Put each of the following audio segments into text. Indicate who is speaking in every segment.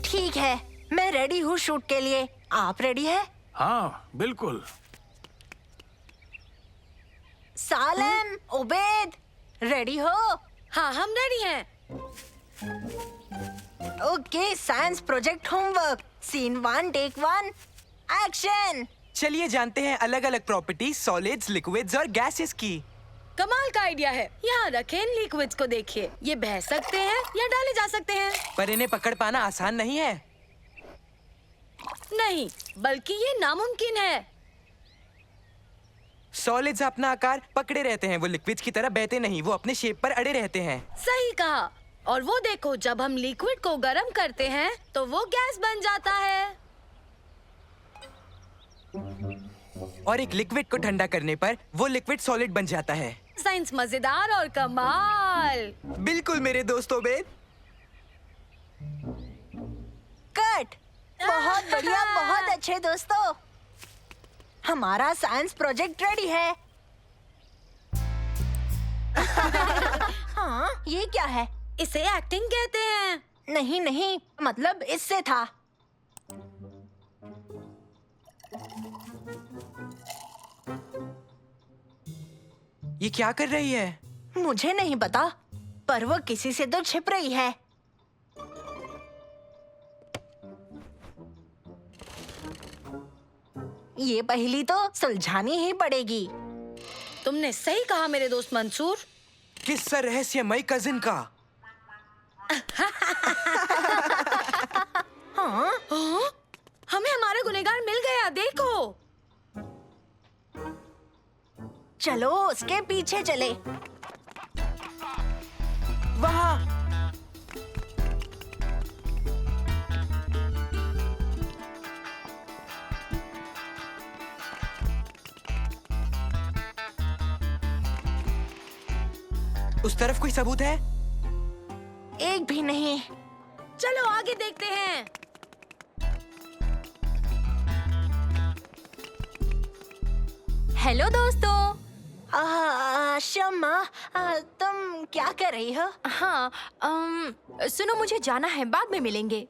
Speaker 1: ठीक है, मैं रेडी हूँ शूट के लिए। आप रेडी है?
Speaker 2: हाँ बिल्कुल।
Speaker 1: सालेम, उबैद, रेडी हो?
Speaker 3: हाँ, हम रेडी हैं।
Speaker 1: Okay, science project homework, scene 1 take 1, action.
Speaker 4: चलिए जानते हैं अलग अलग प्रॉपर्टीज सॉलिड्स, लिक्विड्स और गैसेस की।
Speaker 3: कमाल का आइडिया है। यहाँ रखे इन लिक्विड्स को देखिए, ये बह सकते हैं या डाले जा सकते हैं।
Speaker 4: पर इन्हें पकड़ पाना आसान नहीं है।
Speaker 3: नहीं, बल्कि ये नामुमकिन है।
Speaker 4: सॉलिड्स अपना आकार पकड़े रहते हैं, वो लिक्विड्स की तरह बहते नहीं, वो अपने शेप पर अड़े रहते हैं।
Speaker 3: सही कहा। और वो देखो, जब हम लिक्विड को गर्म करते हैं तो वो गैस बन जाता है।
Speaker 4: और एक लिक्विड को ठंडा करने पर वो लिक्विड सॉलिड बन जाता है।
Speaker 3: साइंस मजेदार और कमाल।
Speaker 4: बिल्कुल मेरे दोस्तों बेद।
Speaker 1: कट। बहुत बढ़िया, बहुत अच्छे दोस्तों। हमारा साइंस प्रोजेक्ट रेडी है। हाँ, ये क्या है?
Speaker 3: इसे एक्टिंग कहते हैं।
Speaker 1: नहीं नहीं, मतलब इससे था।
Speaker 4: ये क्या कर रही है?
Speaker 1: मुझे नहीं पता, पर वो किसी से तो छिप रही है। ये पहेली तो सुलझानी ही पड़ेगी।
Speaker 3: तुमने सही कहा मेरे दोस्त मंसूर।
Speaker 4: किस्सा रहस्यमय कजिन का।
Speaker 1: हाँ?
Speaker 3: हाँ? हमें हमारा गुनहगार मिल गया, देखो।
Speaker 1: चलो उसके पीछे चले।
Speaker 4: वहाँ। उस तरफ कोई सबूत है?
Speaker 1: एक भी नहीं।
Speaker 3: चलो आगे देखते हैं।
Speaker 5: हेलो दोस्तों।
Speaker 1: शम्मा, तुम क्या कर रही हो?
Speaker 5: हाँ, सुनो, मुझे जाना है, बाद में मिलेंगे।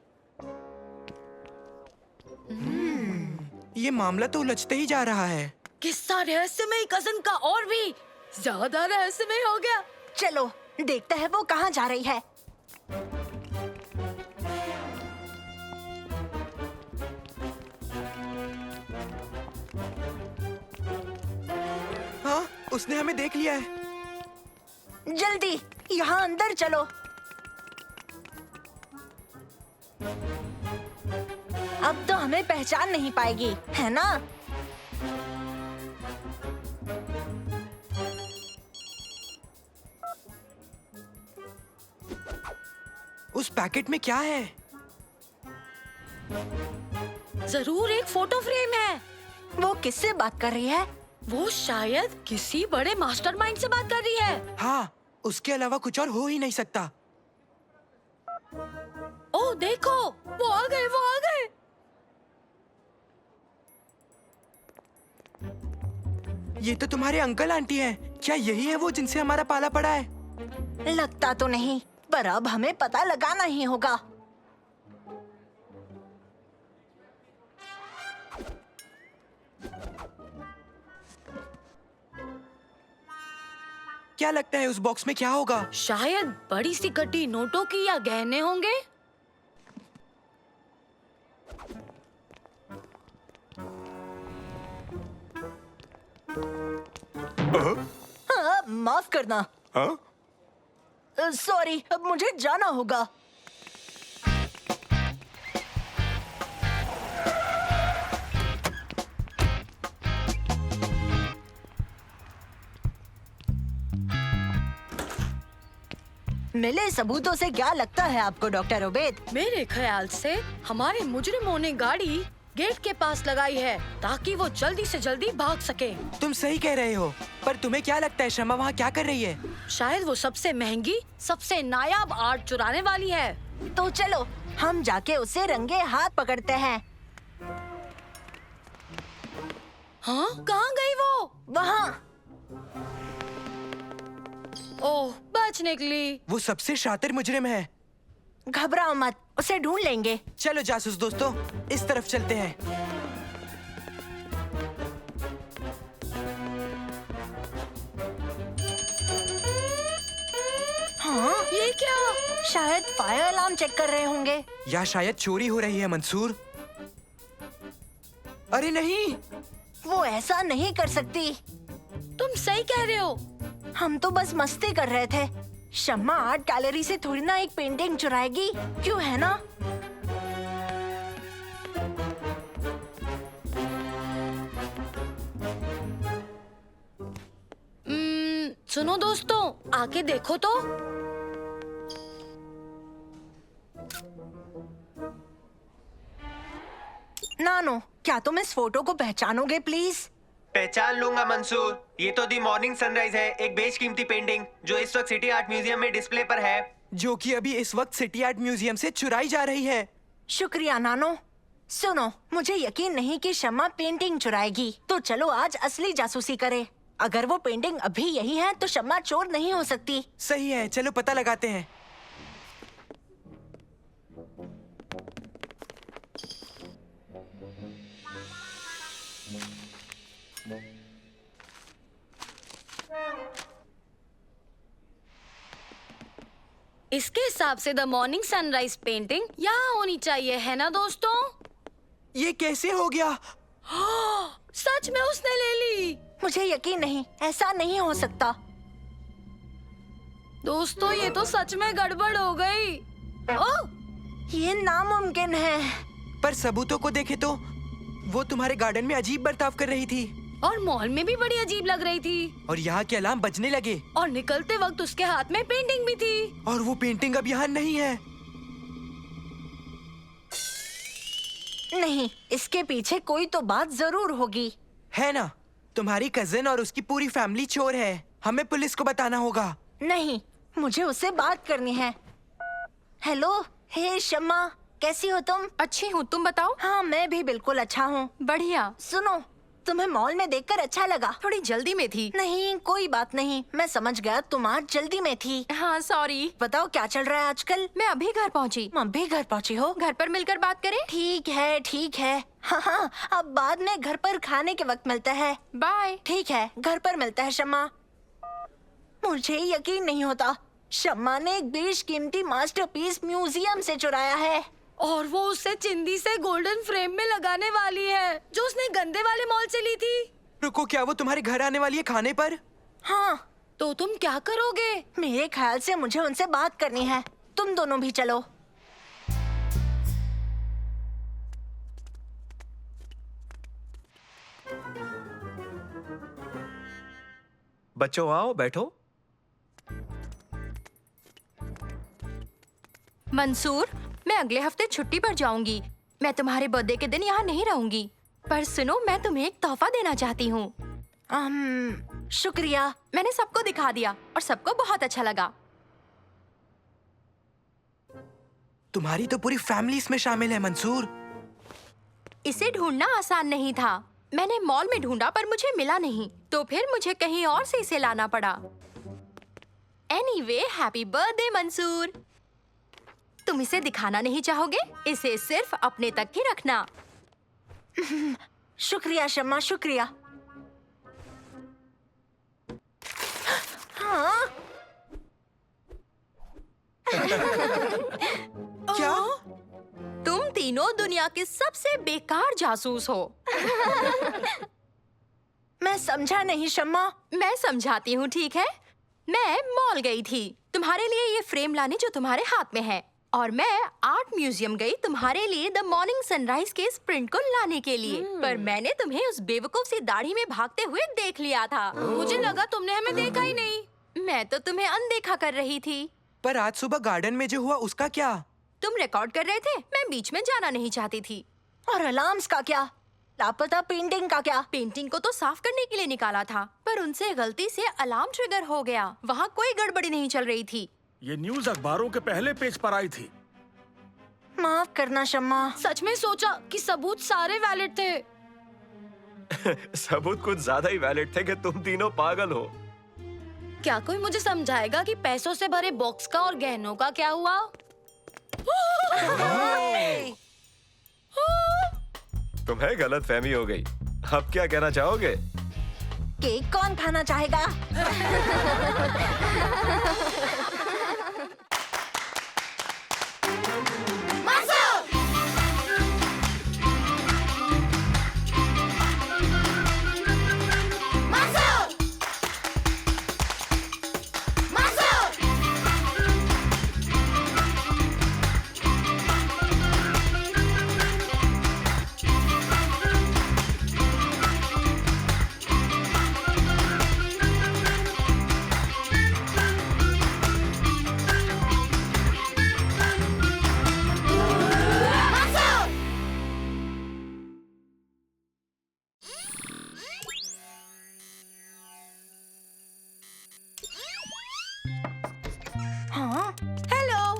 Speaker 4: ये मामला तो उलझते ही जा रहा है।
Speaker 3: किस्सा रहस्यमय कजिन का और भी ज्यादा रहस्यमय हो गया।
Speaker 1: चलो देखते हैं वो कहाँ जा रही है।
Speaker 4: हाँ, उसने हमें देख लिया है।
Speaker 1: जल्दी यहाँ अंदर चलो। अब तो हमें पहचान नहीं पाएगी, है ना?
Speaker 4: उस पैकेट में क्या है?
Speaker 3: जरूर एक फोटो फ्रेम है।
Speaker 1: वो किससे बात कर रही है?
Speaker 3: वो शायद किसी बड़े मास्टरमाइंड से बात कर रही है।
Speaker 4: हाँ, उसके अलावा कुछ और हो ही नहीं सकता।
Speaker 3: ओह देखो, वो आ गए, वो आ गए।
Speaker 4: ये तो तुम्हारे अंकल आंटी हैं। क्या यही है वो जिनसे हमारा पाला पड़ा है?
Speaker 1: लगता तो नहीं, पर अब हमें पता लगाना ही होगा।
Speaker 4: क्या लगता है उस बॉक्स में क्या होगा?
Speaker 3: शायद बड़ी सी कटी नोटों की या गहने होंगे।
Speaker 1: हाँ, माफ करना।
Speaker 2: हाँ?
Speaker 1: सॉरी, अब मुझे जाना होगा। मिले सबूतों से क्या लगता है आपको डॉक्टर उबैद?
Speaker 3: मेरे ख्याल से हमारे मुजरिमों ने गाड़ी गेट के पास लगाई है ताकि वो जल्दी से जल्दी भाग सके।
Speaker 4: तुम सही कह रहे हो, पर तुम्हें क्या लगता है शमा वहाँ क्या कर रही है?
Speaker 3: शायद वो सबसे महंगी, सबसे नायाब आर्ट चुराने वाली है।
Speaker 1: तो चलो हम जाके उसे रंगे हाथ पकड़ते हैं।
Speaker 3: हाँ, कहाँ गई वो?
Speaker 1: वहाँ।
Speaker 3: ओह, बच निकली।
Speaker 4: वो सबसे शातिर मुजरिम है।
Speaker 1: घबराओ मत, उसे ढूंढ लेंगे।
Speaker 4: चलो जासूस दोस्तों, इस तरफ चलते हैं।
Speaker 1: हाँ,
Speaker 3: ये क्या?
Speaker 1: शायद फायर अलार्म चेक कर रहे होंगे।
Speaker 4: या शायद चोरी हो रही है मंसूर। अरे नहीं,
Speaker 1: वो ऐसा नहीं कर सकती।
Speaker 3: तुम सही कह रहे हो।
Speaker 1: हम तो बस मस्ती कर रहे थे। शम्मा आर्ट गैलरी से थोड़ी ना एक पेंटिंग चुराएगी, क्यों है ना?
Speaker 3: सुनो दोस्तों, आके देखो तो।
Speaker 1: नानो, क्या तुम इस फोटो को पहचानोगे प्लीज?
Speaker 2: पहचान लूंगा मंसूर। ये तो दी मॉर्निंग सनराइज है, एक बेशकीमती पेंटिंग जो इस वक्त सिटी आर्ट म्यूजियम में डिस्प्ले पर है।
Speaker 4: जो कि अभी इस वक्त सिटी आर्ट म्यूजियम से चुराई जा रही है।
Speaker 1: शुक्रिया नानो। सुनो, मुझे यकीन नहीं कि शम्मा पेंटिंग चुराएगी, तो चलो आज असली जासूसी करें। अगर वो पेंटिंग अभी यही है तो शम्मा चोर नहीं हो सकती।
Speaker 4: सही है, चलो पता लगाते हैं।
Speaker 3: इसके हिसाब से द मॉर्निंग सनराइज पेंटिंग यहाँ होनी चाहिए, है ना दोस्तों?
Speaker 4: ये कैसे हो गया?
Speaker 3: सच में उसने ले ली।
Speaker 1: मुझे यकीन नहीं, ऐसा नहीं हो सकता।
Speaker 3: दोस्तों, ये तो सच में गड़बड़ हो गई। ओह,
Speaker 1: ये नामुमकिन है।
Speaker 4: पर सबूतों को देखे तो वो तुम्हारे गार्डन में अजीब बर्ताव कर रही थी
Speaker 3: और मॉल में भी बड़ी अजीब लग रही थी।
Speaker 4: और यहाँ के अलार्म बजने लगे
Speaker 3: और निकलते वक्त उसके हाथ में पेंटिंग भी थी।
Speaker 4: और वो पेंटिंग अब यहाँ नहीं है।
Speaker 1: नहीं, इसके पीछे कोई तो बात जरूर होगी।
Speaker 4: है ना? तुम्हारी कजिन और उसकी पूरी फैमिली चोर है। हमें पुलिस को बताना होगा।
Speaker 1: नहीं, मुझे उससे बात करनी है। हेलो, हे शम्मा, कैसी हो तुम?
Speaker 5: अच्छी हूँ, तुम बताओ।
Speaker 1: हाँ, मैं भी बिल्कुल अच्छा हूँ।
Speaker 5: बढ़िया।
Speaker 1: सुनो, तुम्हें मॉल में देखकर अच्छा लगा।
Speaker 5: थोड़ी जल्दी में थी।
Speaker 1: नहीं, कोई बात नहीं, मैं समझ गया तुम आज जल्दी में थी।
Speaker 5: हाँ, सॉरी।
Speaker 1: बताओ क्या चल रहा है आजकल?
Speaker 5: मैं अभी घर पहुँची।
Speaker 1: तुम भी घर पहुँची हो?
Speaker 5: घर पर मिलकर बात करें?
Speaker 1: ठीक है, ठीक है। हाँ हाँ, अब बाद में घर पर खाने के वक्त मिलता है।
Speaker 5: बाय।
Speaker 1: ठीक है, घर पर मिलता है शम्मा। मुझे यकीन नहीं होता, शम्मा ने एक बेशकीमती मास्टरपीस म्यूजियम से चुराया है।
Speaker 3: और वो उसे चिंदी से गोल्डन फ्रेम में लगाने वाली है जो उसने गंदे वाले मॉल से ली थी।
Speaker 4: रुको, क्या वो तुम्हारे घर आने वाली है खाने पर?
Speaker 1: हाँ।
Speaker 3: तो तुम क्या करोगे?
Speaker 1: मेरे ख्याल से मुझे उनसे बात करनी है। तुम दोनों भी चलो।
Speaker 2: बच्चों आओ, बैठो।
Speaker 5: मंसूर, मैं अगले हफ्ते छुट्टी पर जाऊंगी। मैं तुम्हारे बर्थडे के दिन यहाँ नहीं रहूंगी। पर सुनो, मैं तुम्हें एक तोहफा देना चाहती हूँ।
Speaker 1: शुक्रिया।
Speaker 5: मैंने सबको दिखा दिया और सबको बहुत अच्छा लगा।
Speaker 4: तुम्हारी तो पूरी फैमिली इसमें शामिल है मंसूर।
Speaker 5: इसे ढूंढना आसान नहीं था। मैंने मॉल में ढूंढा पर मुझे मिला नहीं, तो फिर मुझे कहीं और से इसे लाना पड़ा। Anyway, happy birthday Mansoor. तुम इसे दिखाना नहीं चाहोगे? इसे सिर्फ अपने तक ही रखना।
Speaker 1: शुक्रिया शम्मा, शुक्रिया। हाँ?
Speaker 4: क्या?
Speaker 5: तुम तीनों दुनिया के सबसे बेकार जासूस हो।
Speaker 1: मैं समझा नहीं शम्मा।
Speaker 5: मैं समझाती हूँ, ठीक है? मैं मॉल गई थी तुम्हारे लिए ये फ्रेम लाने जो तुम्हारे हाथ में है, और मैं आर्ट म्यूजियम गई तुम्हारे लिए द मॉर्निंग सनराइज के इस प्रिंट को लाने के लिए। पर मैंने तुम्हें उस बेवकूफ सी दाढ़ी में भागते हुए देख लिया था।
Speaker 3: मुझे लगा तुमने हमें देखा ही नहीं।
Speaker 5: मैं तो तुम्हें अनदेखा कर रही थी।
Speaker 4: पर आज सुबह गार्डन में जो हुआ उसका क्या?
Speaker 5: तुम रिकॉर्ड कर रहे थे, मैं बीच में जाना नहीं चाहती थी।
Speaker 1: और अलार्म्स का क्या? लापता पेंटिंग का क्या?
Speaker 5: पेंटिंग को तो साफ करने के लिए निकाला था, पर उनसे गलती से अलार्म ट्रिगर हो गया। वहाँ कोई गड़बड़ी नहीं चल रही थी।
Speaker 6: ये न्यूज़ अखबारों के पहले पेज पर आई थी।
Speaker 1: माफ करना शम्मा।
Speaker 3: सच में सोचा कि सबूत सारे वैलिड थे।
Speaker 7: सबूत कुछ ज्यादा ही वैलिड थे कि तुम तीनों पागल हो।
Speaker 3: क्या कोई मुझे समझाएगा कि पैसों से भरे बॉक्स का और गहनों का क्या हुआ?
Speaker 7: तुम्हें गलतफहमी हो गई। अब क्या कहना चाहोगे?
Speaker 1: केक कौन खाना चाहेगा?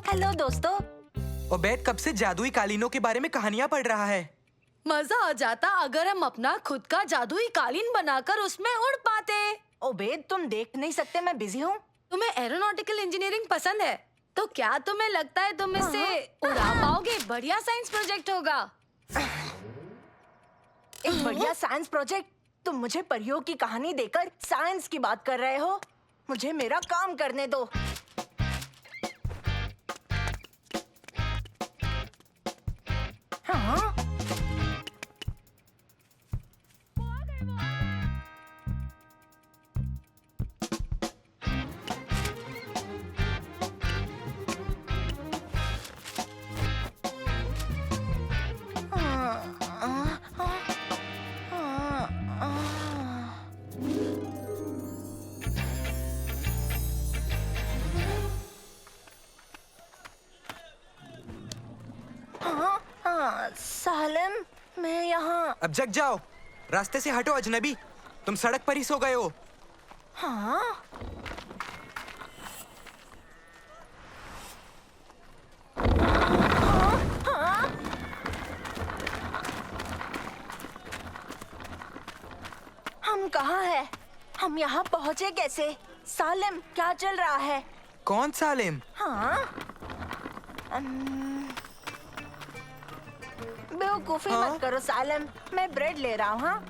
Speaker 1: हेलो दोस्तों।
Speaker 4: ओबेद कब से जादुई कालीनों के बारे में कहानियां पढ़ रहा है।
Speaker 3: मजा आ जाता अगर हम अपना खुद का जादुई कालीन बनाकर उसमें उड़ पाते।
Speaker 1: ओबेद तुम देख नहीं सकते, मैं बिजी हूँ।
Speaker 3: तुम्हें एरोनॉटिकल इंजीनियरिंग पसंद है तो क्या तुम्हें लगता है तुम इसे उड़ा पाओगे? बढ़िया साइंस प्रोजेक्ट होगा।
Speaker 1: एक बढ़िया साइंस प्रोजेक्ट? तुम मुझे परियों की कहानी देकर साइंस की बात कर रहे हो? मुझे मेरा काम करने दो। हाँ? सालिम, मैं यहाँ।
Speaker 4: अब जग जाओ, रास्ते से हटो अजनबी। तुम सड़क पर ही सो गए हो।
Speaker 1: हाँ? हम कहाँ हैं? हम यहाँ पहुँचे कैसे? सालिम, क्या चल रहा है?
Speaker 4: कौन सालिम?
Speaker 1: हाँ? बेवकूफी मत करो सालिम, मैं ब्रेड ले रहा हूँ। हाँ?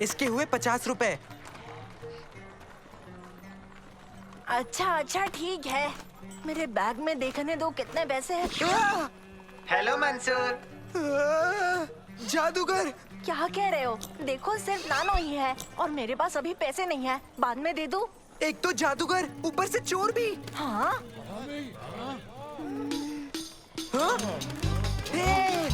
Speaker 4: इसके हुए 50 रुपए।
Speaker 1: अच्छा ठीक है, मेरे बैग में देखने दो कितने पैसे हैं।
Speaker 2: हेलो मंसूर।
Speaker 4: जादूगर!
Speaker 1: क्या कह रहे हो? देखो सिर्फ नानो ही है और मेरे पास अभी पैसे नहीं है, बाद में दे दूँ।
Speaker 4: एक तो जादूगर, ऊपर से चोर भी।
Speaker 1: हाँ?
Speaker 4: हाँ? हे!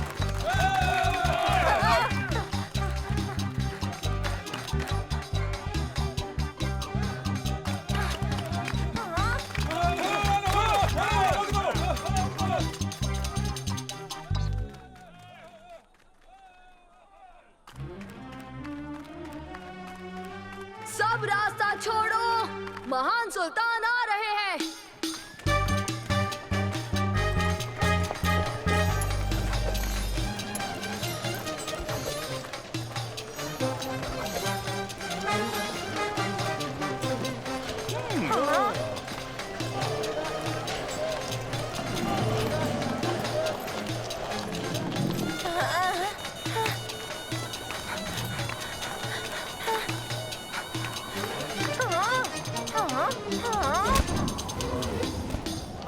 Speaker 3: सब रास्ता छोड़ो, महान सुल्तान आ रहे हैं।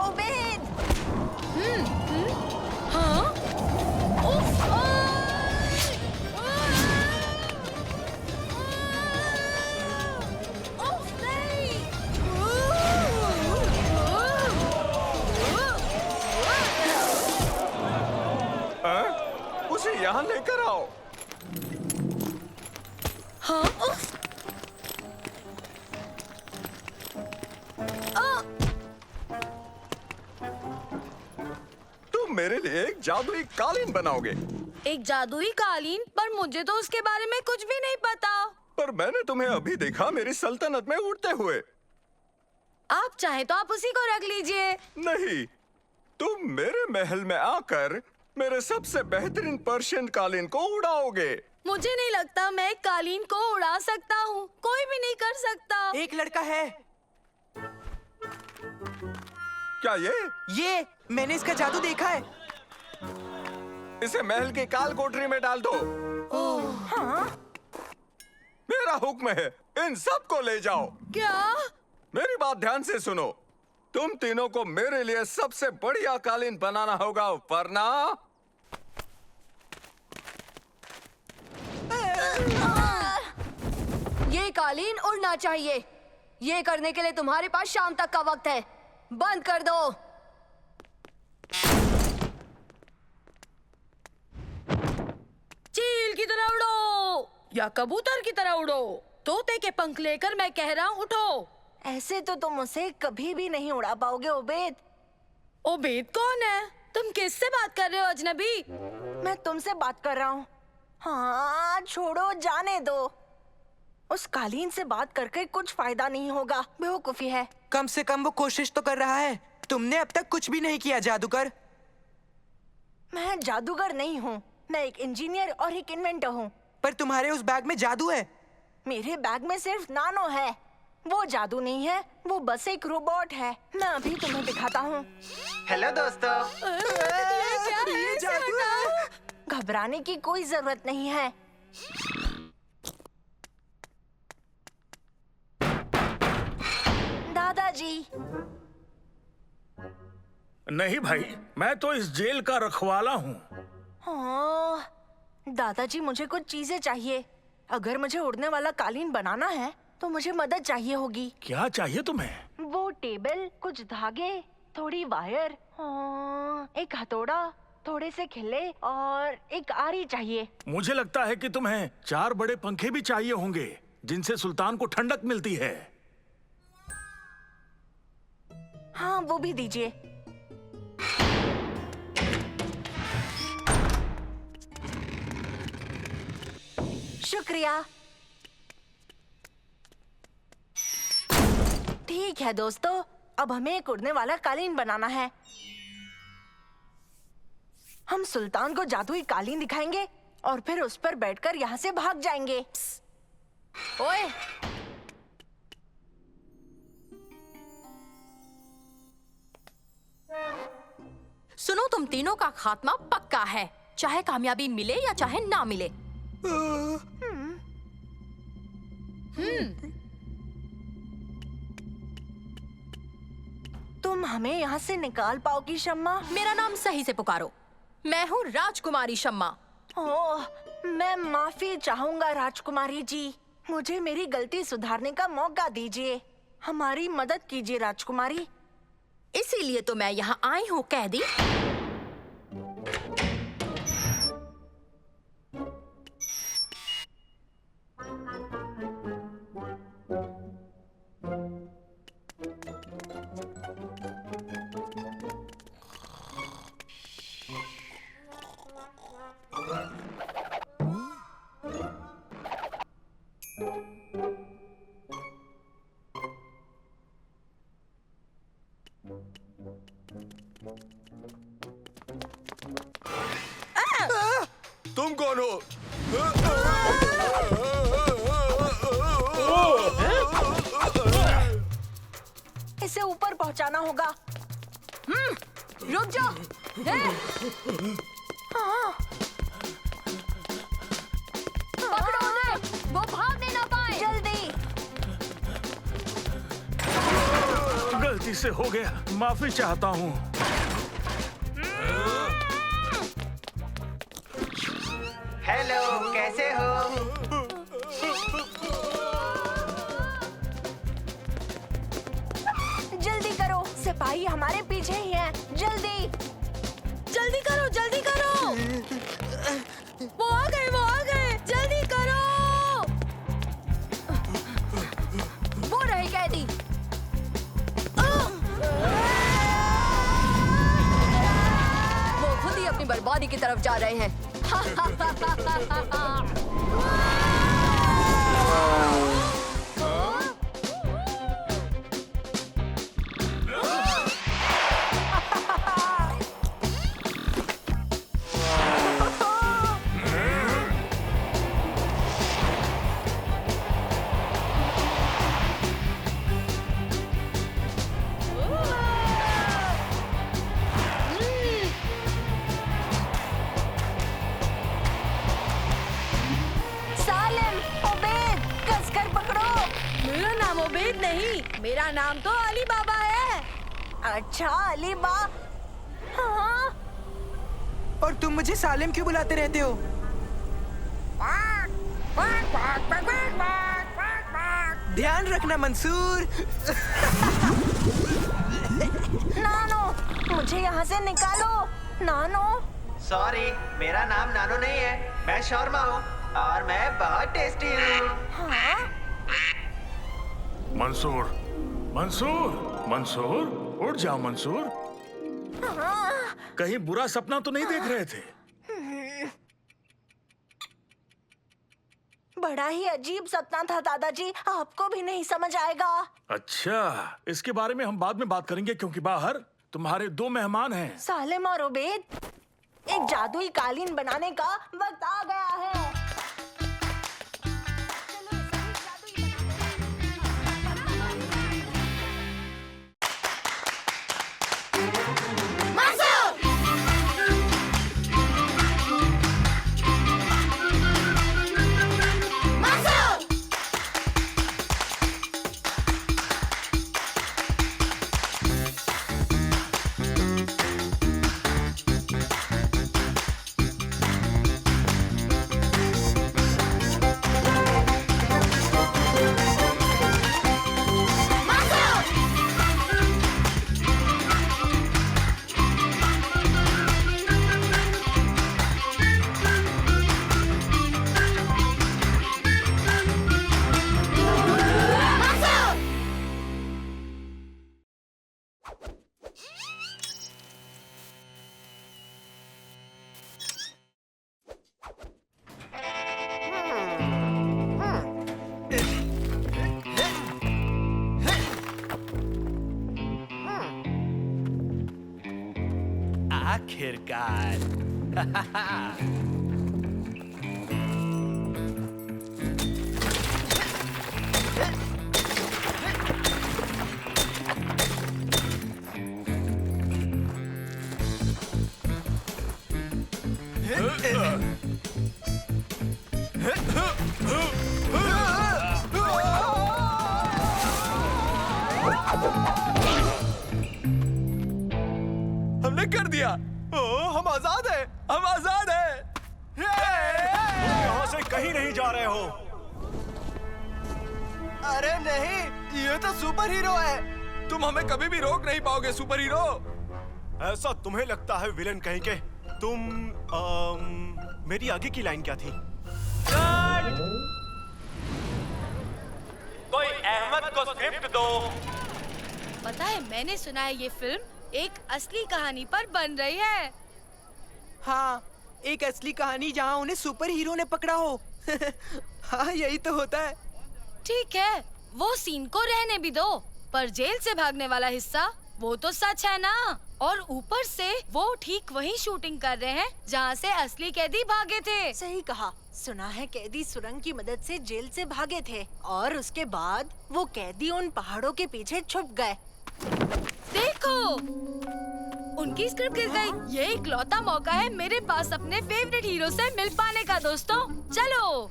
Speaker 1: ओबेद!
Speaker 3: हाँ? उफ! उफ, नहीं!
Speaker 7: उसे यहाँ लेकर आओ।
Speaker 3: हाँ? उफ!
Speaker 7: तुम मेरे लिए एक जादुई कालीन बनाओगे।
Speaker 3: एक जादुई कालीन? पर मुझे तो उसके बारे में कुछ भी नहीं पता।
Speaker 7: पर मैंने तुम्हें अभी देखा मेरी सल्तनत में उड़ते हुए।
Speaker 3: आप चाहे तो आप उसी को रख लीजिए।
Speaker 7: नहीं, तुम मेरे महल में आकर मेरे सबसे बेहतरीन पर्शियन कालीन को उड़ाओगे।
Speaker 3: मुझे नहीं लगता मैं एक कालीन को उड़ा सकता हूँ। कोई भी नहीं कर सकता।
Speaker 4: एक लड़का है।
Speaker 7: क्या
Speaker 4: ये मैंने इसका जादू देखा है।
Speaker 7: इसे महल की काल कोठरी में डाल दो।
Speaker 1: हाँ?
Speaker 7: मेरा हुक्म है, इन सबको ले जाओ।
Speaker 3: क्या?
Speaker 7: मेरी बात ध्यान से सुनो। तुम तीनों को मेरे लिए सबसे बढ़िया कालीन बनाना होगा, वरना
Speaker 3: ये कालीन उड़ना चाहिए। ये करने के लिए तुम्हारे पास शाम तक का वक्त है। बंद कर दो। चील की तरह उड़ो या कबूतर की तरह उड़ो। तोते के पंख लेकर मैं कह रहा हूँ उठो।
Speaker 1: ऐसे तो तुम उसे कभी भी नहीं उड़ा पाओगे उबैद।
Speaker 3: उबैद कौन है? तुम किससे बात कर रहे हो अजनबी?
Speaker 1: मैं तुमसे बात कर रहा हूँ। हाँ छोड़ो, जाने दो। उस कालीन से बात करके कुछ फायदा नहीं होगा, बेवकूफी है।
Speaker 4: कम से कम वो कोशिश तो कर रहा है। तुमने अब तक कुछ भी नहीं किया जादूगर।
Speaker 1: मैं जादूगर नहीं हूँ, मैं एक इंजीनियर और एक इन्वेंटर हूँ।
Speaker 4: पर तुम्हारे उस बैग में जादू है।
Speaker 1: मेरे बैग में सिर्फ नानो है। वो जादू नहीं है, वो बस एक रोबोट है। मैं अभी तुम्हें दिखाता हूँ।
Speaker 2: हेलो दोस्तों।
Speaker 4: ये जादू है।
Speaker 1: घबराने की कोई जरूरत नहीं है। दादाजी।
Speaker 6: नहीं भाई, मैं तो इस जेल का रखवाला हूँ।
Speaker 1: हाँ, दादाजी मुझे कुछ चीजें चाहिए। अगर मुझे उड़ने वाला कालीन बनाना है तो मुझे मदद चाहिए होगी।
Speaker 6: क्या चाहिए तुम्हें?
Speaker 1: वो टेबल, कुछ धागे, थोड़ी वायर, एक हथौड़ा, थोड़े से खिल्ले और एक आरी चाहिए।
Speaker 6: मुझे लगता है कि तुम्हें 4 बड़े पंखे भी चाहिए होंगे जिनसे सुल्तान को ठंडक मिलती है।
Speaker 1: हाँ वो भी दीजिए। शुक्रिया। ठीक है दोस्तों, अब हमें एक उड़ने वाला कालीन बनाना है। हम सुल्तान को जादुई कालीन दिखाएंगे और फिर उस पर बैठकर यहाँ से भाग जाएंगे।
Speaker 3: ओए,
Speaker 5: सुनो, तुम तीनों का खात्मा पक्का है, चाहे कामयाबी मिले या चाहे ना मिले।
Speaker 1: तुम हमें यहाँ से निकाल पाओगी शम्मा?
Speaker 5: मेरा नाम सही से पुकारो। मैं हूँ राजकुमारी शम्मा।
Speaker 1: ओह, मैं माफी चाहूंगा राजकुमारी जी। मुझे मेरी गलती सुधारने का मौका दीजिए। हमारी मदद कीजिए राजकुमारी।
Speaker 5: इसीलिए तो मैं यहाँ आई हूँ कैदी।
Speaker 7: तुम कौन हो?
Speaker 1: इसे ऊपर पहुंचाना होगा।
Speaker 5: रुक जाओ। पकड़ो उन्हें, वो भागने ना पाए।
Speaker 1: जल्दी।
Speaker 6: गलती से हो गया, माफी चाहता हूँ।
Speaker 2: हेलो, कैसे हो?
Speaker 1: जल्दी करो, सिपाही हमारे पीछे ही हैं। जल्दी।
Speaker 3: जल्दी करो, जल्दी करो। वो आ गए, वो आ गए। जल्दी करो।
Speaker 5: वो रहे कैदी। वो बॉडी की तरफ जा रहे हैं।
Speaker 1: सालिम, उबैद, कसकर पकड़ो।
Speaker 3: मेरा नाम उबैद नहीं, मेरा नाम तो अली बाबा है।
Speaker 1: अच्छा अली बा। हाँ।
Speaker 4: और तुम मुझे सालिम क्यों बुलाते रहते हो? ध्यान रखना मंसूर।
Speaker 1: नानो, मुझे यहाँ से निकालो। नानो।
Speaker 2: सॉरी, मेरा नाम नानो नहीं है, मैं शर्मा हूँ और मैं बहुत टेस्टी हूँ।
Speaker 1: हाँ?
Speaker 6: मंसूर, मंसूर, मंसूर, उठ जाओ मंसूर। कहीं बुरा सपना तो नहीं देख रहे थे?
Speaker 1: बड़ा ही अजीब सपना था दादाजी, आपको भी नहीं समझ आएगा।
Speaker 6: अच्छा, इसके बारे में हम बाद में बात करेंगे क्योंकि बाहर तुम्हारे 2 मेहमान हैं।
Speaker 1: सालिम और उबैद, एक जादुई कालीन बनाने का वक्त आ गया है।
Speaker 8: आखिरकार।
Speaker 7: हमने कर दिया। हम आजाद हैं, हम आजाद हैं।
Speaker 8: यहाँ से कहीं नहीं जा रहे हो।
Speaker 7: अरे नहीं, ये तो सुपर हीरो है। तुम हमें कभी भी रोक नहीं पाओगे सुपर हीरो।
Speaker 8: ऐसा तुम्हें लगता है विलेन कहीं के? तुम मेरी आगे की लाइन क्या थी?
Speaker 2: कोई अहमद को स्क्रिप्ट दो।
Speaker 3: पता है, मैंने सुना है ये फिल्म एक असली कहानी पर बन रही है।
Speaker 4: हाँ, एक असली कहानी जहाँ उन्हें सुपर हीरो ने पकड़ा हो। हाँ, यही तो होता है।
Speaker 3: ठीक है, वो सीन को रहने भी दो, पर जेल से भागने वाला हिस्सा वो तो सच है ना। और ऊपर से वो ठीक वही शूटिंग कर रहे हैं जहाँ से असली कैदी भागे थे।
Speaker 1: सही कहा। सुना है कैदी सुरंग की मदद से जेल से भागे थे और उसके बाद वो कैदी उन पहाड़ों के पीछे छुप गए।
Speaker 3: देखो, उनकी स्क्रिप्ट गिर गई। ये इकलौता मौका है मेरे पास अपने फेवरेट हीरो से मिल पाने का। दोस्तों चलो।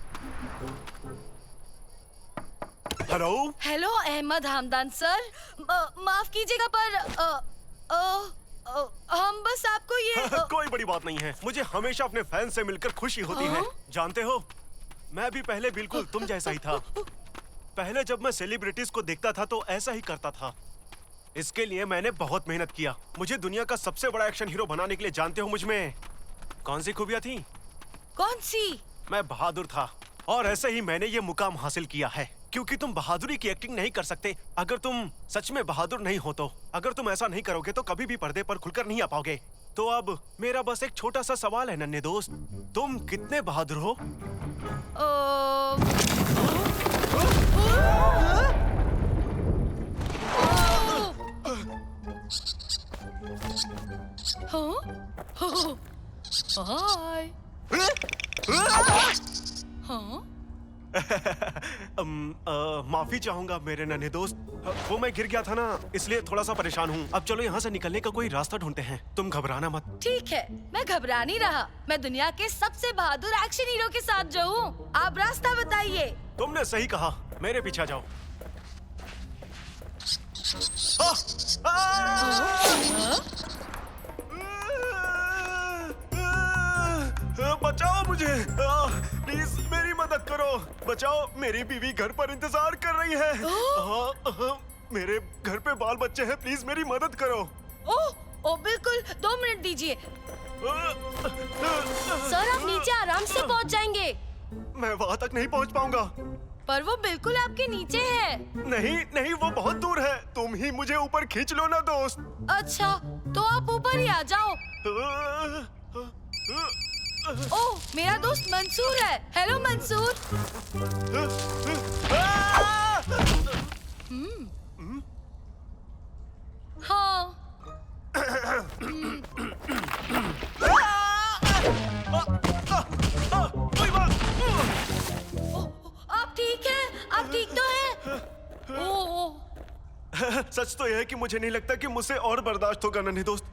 Speaker 8: Hello.
Speaker 3: Hello Ahmad Hamdan sir, माफ कीजिएगा पर हम बस आपको ये
Speaker 8: कोई बड़ी बात नहीं है। मुझे हमेशा अपने फैंस से मिलकर खुशी होती है। जानते हो, मैं भी पहले बिल्कुल तुम जैसा ही था। पहले जब मैं सेलिब्रिटीज को देखता था तो ऐसा ही करता था। इसके लिए मैंने बहुत मेहनत किया। मुझे दुनिया का सबसे बड़ा एक्शन हीरो बनाने के लिए जानते हो मुझ में कौन सी खूबियां थी?
Speaker 3: कौन सी?
Speaker 8: मैं बहादुर था और ऐसे ही मैंने ये मुकाम हासिल किया है। क्योंकि तुम बहादुरी की एक्टिंग नहीं कर सकते अगर तुम सच में बहादुर नहीं हो तो। अगर तुम ऐसा नहीं करोगे तो कभी भी पर्दे पर खुलकर नहीं आ पाओगे। तो अब मेरा बस एक छोटा सा सवाल है नन्हे दोस्त, तुम कितने बहादुर हो?
Speaker 3: हाय। हाँ?
Speaker 8: माफी चाहूंगा मेरे नन्हे दोस्त, वो मैं गिर गया था ना, इसलिए थोड़ा सा परेशान हूँ। अब चलो यहाँ से निकलने का कोई रास्ता ढूंढते हैं, तुम घबराना मत।
Speaker 3: ठीक है, मैं घबरा नहीं रहा। मैं दुनिया के सबसे बहादुर एक्शन हीरो के साथ जो हूँ। आप रास्ता बताइए।
Speaker 8: तुमने सही कहा, मेरे पीछे जाओ। बचाओ मुझे, प्लीज मेरी मदद करो, बचाओ। मेरी बीवी घर पर इंतजार कर रही है। मेरे घर पे बाल बच्चे हैं, प्लीज मेरी मदद करो।
Speaker 3: ओ बिल्कुल, 2 मिनट दीजिए। सर आप नीचे आराम से पहुंच जाएंगे।
Speaker 8: मैं वहाँ तक नहीं पहुँच पाऊंगा।
Speaker 3: पर वो बिल्कुल आपके नीचे है।
Speaker 8: नहीं नहीं, वो बहुत दूर है, तुम ही मुझे ऊपर खींच लो ना दोस्त।
Speaker 3: अच्छा, तो आप ऊपर ही आ जाओ। ओह, मेरा दोस्त मंसूर है। हेलो मंसूर। हाँ। आप ठीक हैं? आप ठीक तो हैं? ओह।
Speaker 8: सच तो यह है कि मुझे नहीं लगता कि मुझसे और बर्दाश्त होगा नन्हे दोस्त।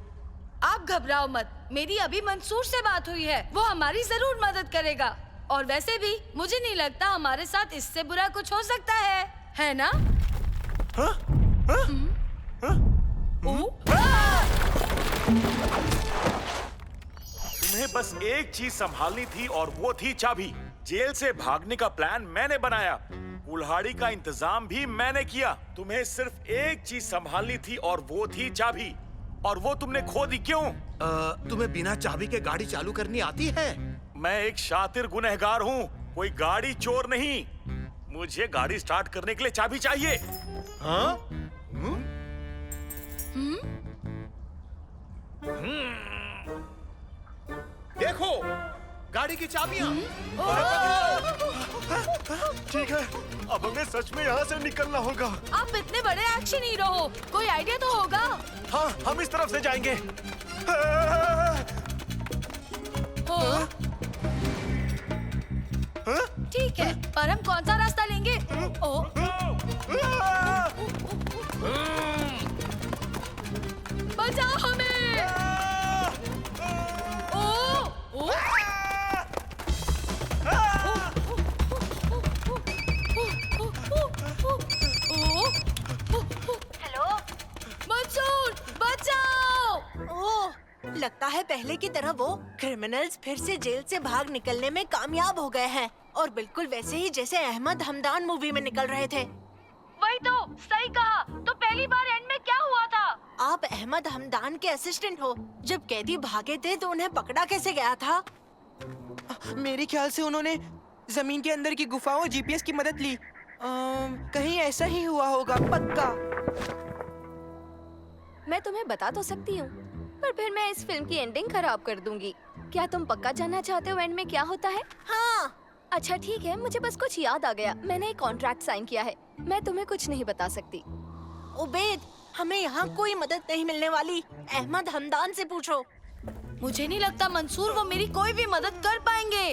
Speaker 3: आप घबराओ मत, मेरी अभी मंसूर से बात हुई है, वो हमारी जरूर मदद करेगा। और वैसे भी मुझे नहीं लगता हमारे साथ इससे बुरा कुछ हो सकता है ना?
Speaker 8: हाँ? हाँ? हाँ?
Speaker 6: तुम्हें बस एक चीज संभालनी थी और वो थी चाबी। जेल से भागने का प्लान मैंने बनाया, कुल्हाड़ी का इंतजाम भी मैंने किया। तुम्हें सिर्फ एक चीज संभालनी थी और वो थी चाबी, और वो तुमने खो दी। क्यों?
Speaker 9: तुम्हें बिना चाबी के गाड़ी चालू करनी आती है?
Speaker 6: मैं एक शातिर गुनहगार हूँ, कोई गाड़ी चोर नहीं। मुझे गाड़ी स्टार्ट करने के लिए चाबी चाहिए।
Speaker 9: हाँ? देखो, गाड़ी की चाबियां।
Speaker 8: ठीक है, अब हमें सच में यहाँ से निकलना होगा।
Speaker 3: आप इतने बड़े एक्शन हीरो हो, कोई आइडिया तो होगा।
Speaker 8: हाँ, हम इस तरफ से जाएंगे।
Speaker 3: ठीक है, पर हम कौन सा रास्ता लेंगे? बचाओ हमें।
Speaker 1: हेलो
Speaker 3: मंसूर, बचाओ।
Speaker 1: ओह, लगता है पहले की तरह वो क्रिमिनल्स फिर से जेल से भाग निकलने में कामयाब हो गए हैं, और बिल्कुल वैसे ही जैसे अहमद हमदान मूवी में निकल रहे थे।
Speaker 3: वही तो, सही कहा। तो पहली बार एंड में क्या हुआ था?
Speaker 1: आप अहमद हमदान के असिस्टेंट हो। जब कैदी भागे थे तो उन्हें पकड़ा कैसे गया था?
Speaker 4: मेरे ख्याल से उन्होंने जमीन के अंदर की गुफाओं और जीपीएस की मदद ली। कहीं ऐसा ही हुआ होगा, पक्का।
Speaker 5: मैं तुम्हें बता तो सकती हूँ, पर फिर मैं इस फिल्म की एंडिंग खराब कर दूंगी। क्या तुम पक्का जानना चाहते हो एंड में क्या होता है?
Speaker 1: हाँ।
Speaker 5: अच्छा ठीक है, मुझे बस कुछ याद आ गया। मैंने एक कॉन्ट्रैक्ट साइन किया है, मैं तुम्हें कुछ नहीं बता सकती।
Speaker 1: उबैद, हमें यहाँ कोई मदद नहीं मिलने वाली। अहमद हमदान से पूछो।
Speaker 3: मुझे नहीं लगता मंसूर वो मेरी कोई भी मदद कर पाएंगे।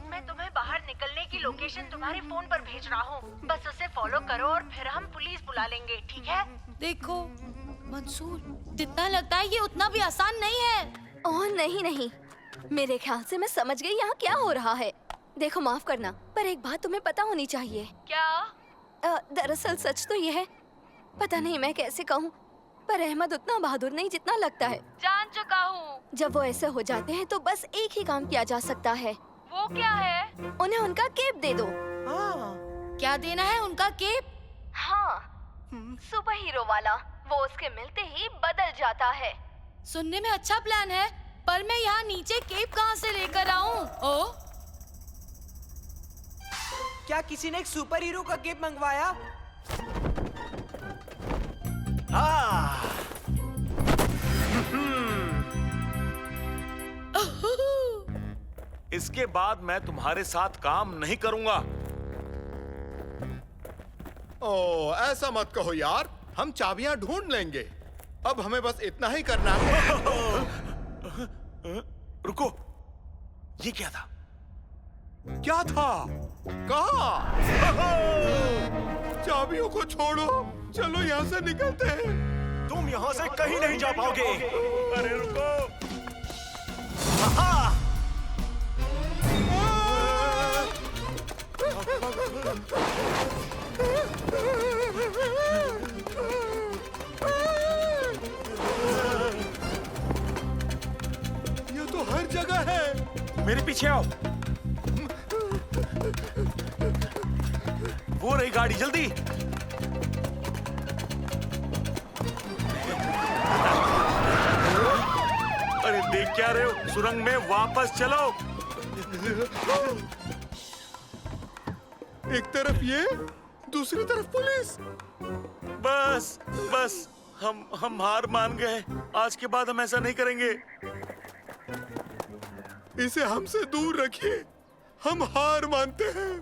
Speaker 1: मैं तुम्हें बाहर निकलने की लोकेशन तुम्हारे फोन पर भेज रहा हूँ, बस उसे फॉलो करो और फिर हम पुलिस बुला लेंगे, ठीक है?
Speaker 3: देखो मंसूर, जितना लगता है ये उतना भी आसान नहीं है।
Speaker 5: ओह नहीं नहीं, मेरे ख्याल से मैं समझ गई यहाँ क्या हो रहा है। देखो माफ करना, पर एक बात तुम्हें पता होनी चाहिए।
Speaker 3: क्या?
Speaker 5: दरअसल सच तो ये है, पता नहीं मैं कैसे कहूँ, पर अहमद उतना बहादुर नहीं जितना लगता है।
Speaker 3: जान चुका हूँ।
Speaker 5: जब वो ऐसे हो जाते हैं तो बस एक ही काम किया जा सकता है।
Speaker 3: वो क्या है?
Speaker 5: उन्हें उनका केप दे दो।
Speaker 3: क्या देना है? उनका केप?
Speaker 5: हाँ, सुपर हीरो वाला। वो उसके मिलते ही बदल जाता है।
Speaker 3: सुनने में अच्छा प्लान है, पर मैं यहाँ नीचे केप कहाँ से लेकर आऊँ? ओ?
Speaker 4: क्या किसी ने एक सुपर हीरो का केप मंगवाया?
Speaker 6: इसके बाद मैं तुम्हारे साथ काम नहीं करूंगा।
Speaker 9: ओ, ऐसा मत कहो यार, हम चाबियां ढूंढ लेंगे। अब हमें बस इतना ही करना है।
Speaker 6: रुको, ये क्या था?
Speaker 9: क्या था? कहाँ? चाबियों को छोड़ो, चलो यहाँ से निकलते हैं।
Speaker 8: तुम यहाँ से कहीं नहीं जा पाओगे।
Speaker 6: अरे रुको।
Speaker 9: ये तो हर जगह है।
Speaker 6: मेरे पीछे आओ। वो रही गाड़ी, जल्दी। अरे देख क्या रहे हो? सुरंग में वापस चलो।
Speaker 9: एक तरफ ये, दूसरी तरफ पुलिस।
Speaker 6: बस बस, हम हार मान गए। आज के बाद हम ऐसा नहीं करेंगे।
Speaker 9: इसे हमसे दूर रखिए, हम हार मानते हैं।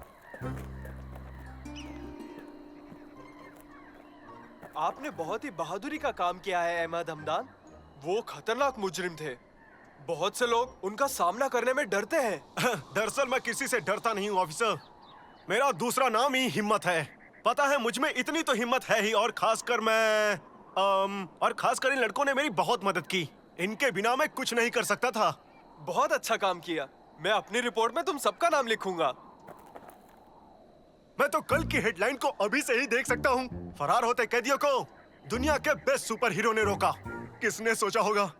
Speaker 10: आपने बहुत ही बहादुरी का काम किया है अहमद हमदान। वो खतरनाक मुजरिम थे। बहुत से लोग उनका सामना करने में डरते हैं।
Speaker 8: दरअसल मैं किसी से डरता नहीं हूँ ऑफिसर। मेरा दूसरा नाम ही हिम्मत है। पता है मुझ में इतनी तो हिम्मत है ही, और खासकर इन लड़कों ने मेरी बहुत मदद की। इनके बिना मैं कुछ नहीं कर सकता था।
Speaker 10: बहुत अच्छा काम किया। मैं अपनी रिपोर्ट में तुम सबका नाम लिखूंगा।
Speaker 8: मैं तो कल की हेडलाइन को अभी से ही देख सकता हूँ। फरार होते कैदियों को दुनिया के बेस्ट सुपर हीरो ने रोका। किसने सोचा होगा?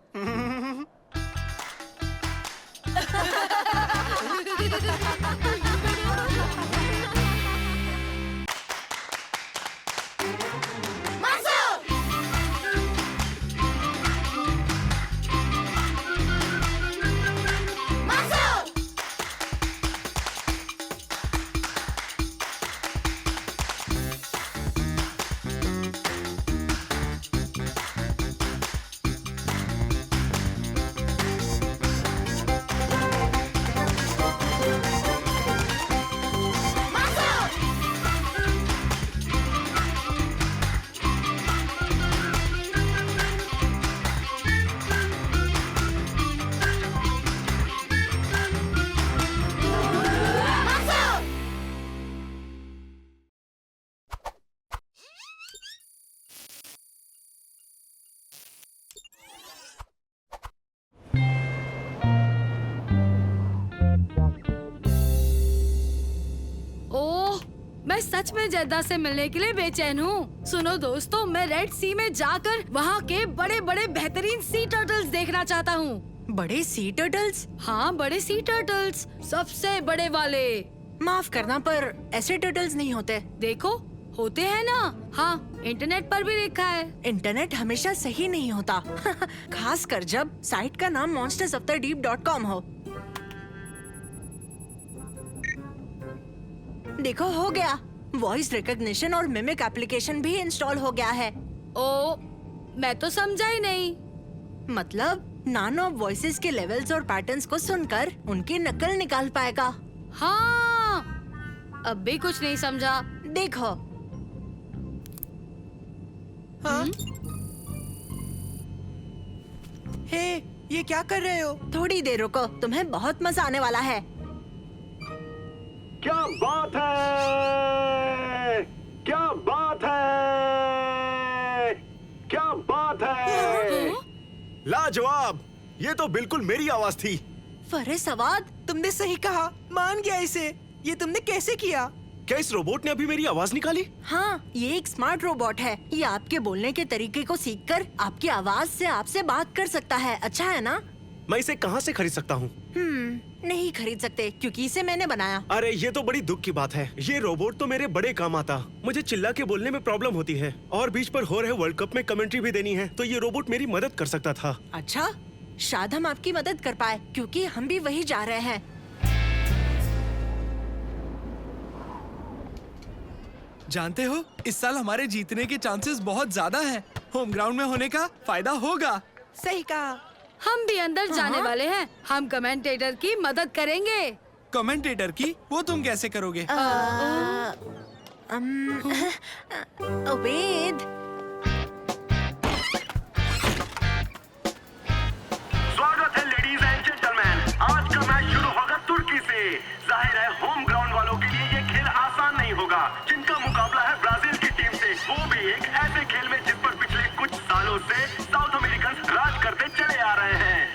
Speaker 3: मैं सच में जद्दा से मिलने के लिए बेचैन हूँ। सुनो दोस्तों, मैं रेड सी में जाकर वहाँ के बड़े बड़े बेहतरीन सी टर्टल्स देखना चाहता हूँ।
Speaker 1: बड़े सी टर्टल्स?
Speaker 3: हाँ, बड़े सी टर्टल्स, सबसे बड़े वाले।
Speaker 1: माफ करना, पर ऐसे टर्टल्स नहीं होते।
Speaker 3: देखो, होते हैं ना। हाँ, इंटरनेट पर भी देखा है।
Speaker 1: इंटरनेट हमेशा सही नहीं होता। खासकर जब साइट का नाम monstersofthedeep.com हो। देखो, हो गया। वॉइस रिकॉग्निशन और मिमिक एप्लीकेशन भी इंस्टॉल हो गया है।
Speaker 3: ओ, मैं तो समझा ही नहीं।
Speaker 1: मतलब नानो वॉइसेस के लेवल्स और पैटर्न्स को सुनकर उनकी नकल निकाल पाएगा।
Speaker 3: हाँ, अब भी कुछ नहीं समझा।
Speaker 1: देखो।
Speaker 4: हाँ? हे, ये क्या कर रहे हो?
Speaker 1: थोड़ी देर रुको, तुम्हें बहुत मजा आने वाला है।
Speaker 8: क्या बात है, क्या बात है, क्या बात है। लाजवाब, ये तो बिल्कुल मेरी आवाज थी।
Speaker 1: फरे सवाद,
Speaker 4: तुमने सही कहा, मान गया इसे। ये तुमने कैसे किया?
Speaker 8: क्या इस रोबोट ने अभी मेरी आवाज निकाली?
Speaker 1: हाँ, ये एक स्मार्ट रोबोट है। ये आपके बोलने के तरीके को सीखकर आपकी आवाज से आपसे बात कर सकता है। अच्छा है ना?
Speaker 8: मैं इसे कहाँ से खरीद सकता हूँ?
Speaker 1: नहीं खरीद सकते, क्योंकि इसे मैंने बनाया।
Speaker 8: अरे ये तो बड़ी दुख की बात है। ये रोबोट तो मेरे बड़े काम आता। मुझे चिल्ला के बोलने में प्रॉब्लम होती है, और बीच पर हो रहे वर्ल्ड कप में कमेंट्री भी देनी है, तो ये रोबोट मेरी मदद कर सकता था।
Speaker 1: अच्छा, शायद हम आपकी मदद कर पाए, क्योंकि हम भी वही जा रहे हैं।
Speaker 4: जानते हो, इस साल हमारे जीतने के चांसेस बहुत ज्यादा हैं। होम ग्राउंड में होने का फायदा होगा। सही कहा।
Speaker 3: हम भी अंदर जाने वाले हैं। हम कमेंटेटर की मदद करेंगे।
Speaker 11: कमेंटेटर की? वो तुम कैसे करोगे?
Speaker 1: उबैद,
Speaker 12: स्वागत है लेडीज एंड जेंटलमैन। आज का मैच शुरू होगा तुर्की से। जाहिर है होम ग्राउंड वालों के लिए ये खेल आसान नहीं होगा। जिनका मुकाबला है ब्राजील की टीम से, वो भी एक ऐसे खेल में जिस पर पिछले कुछ सालों से साउथ अमेरिकन राज करते चले आ रहे हैं।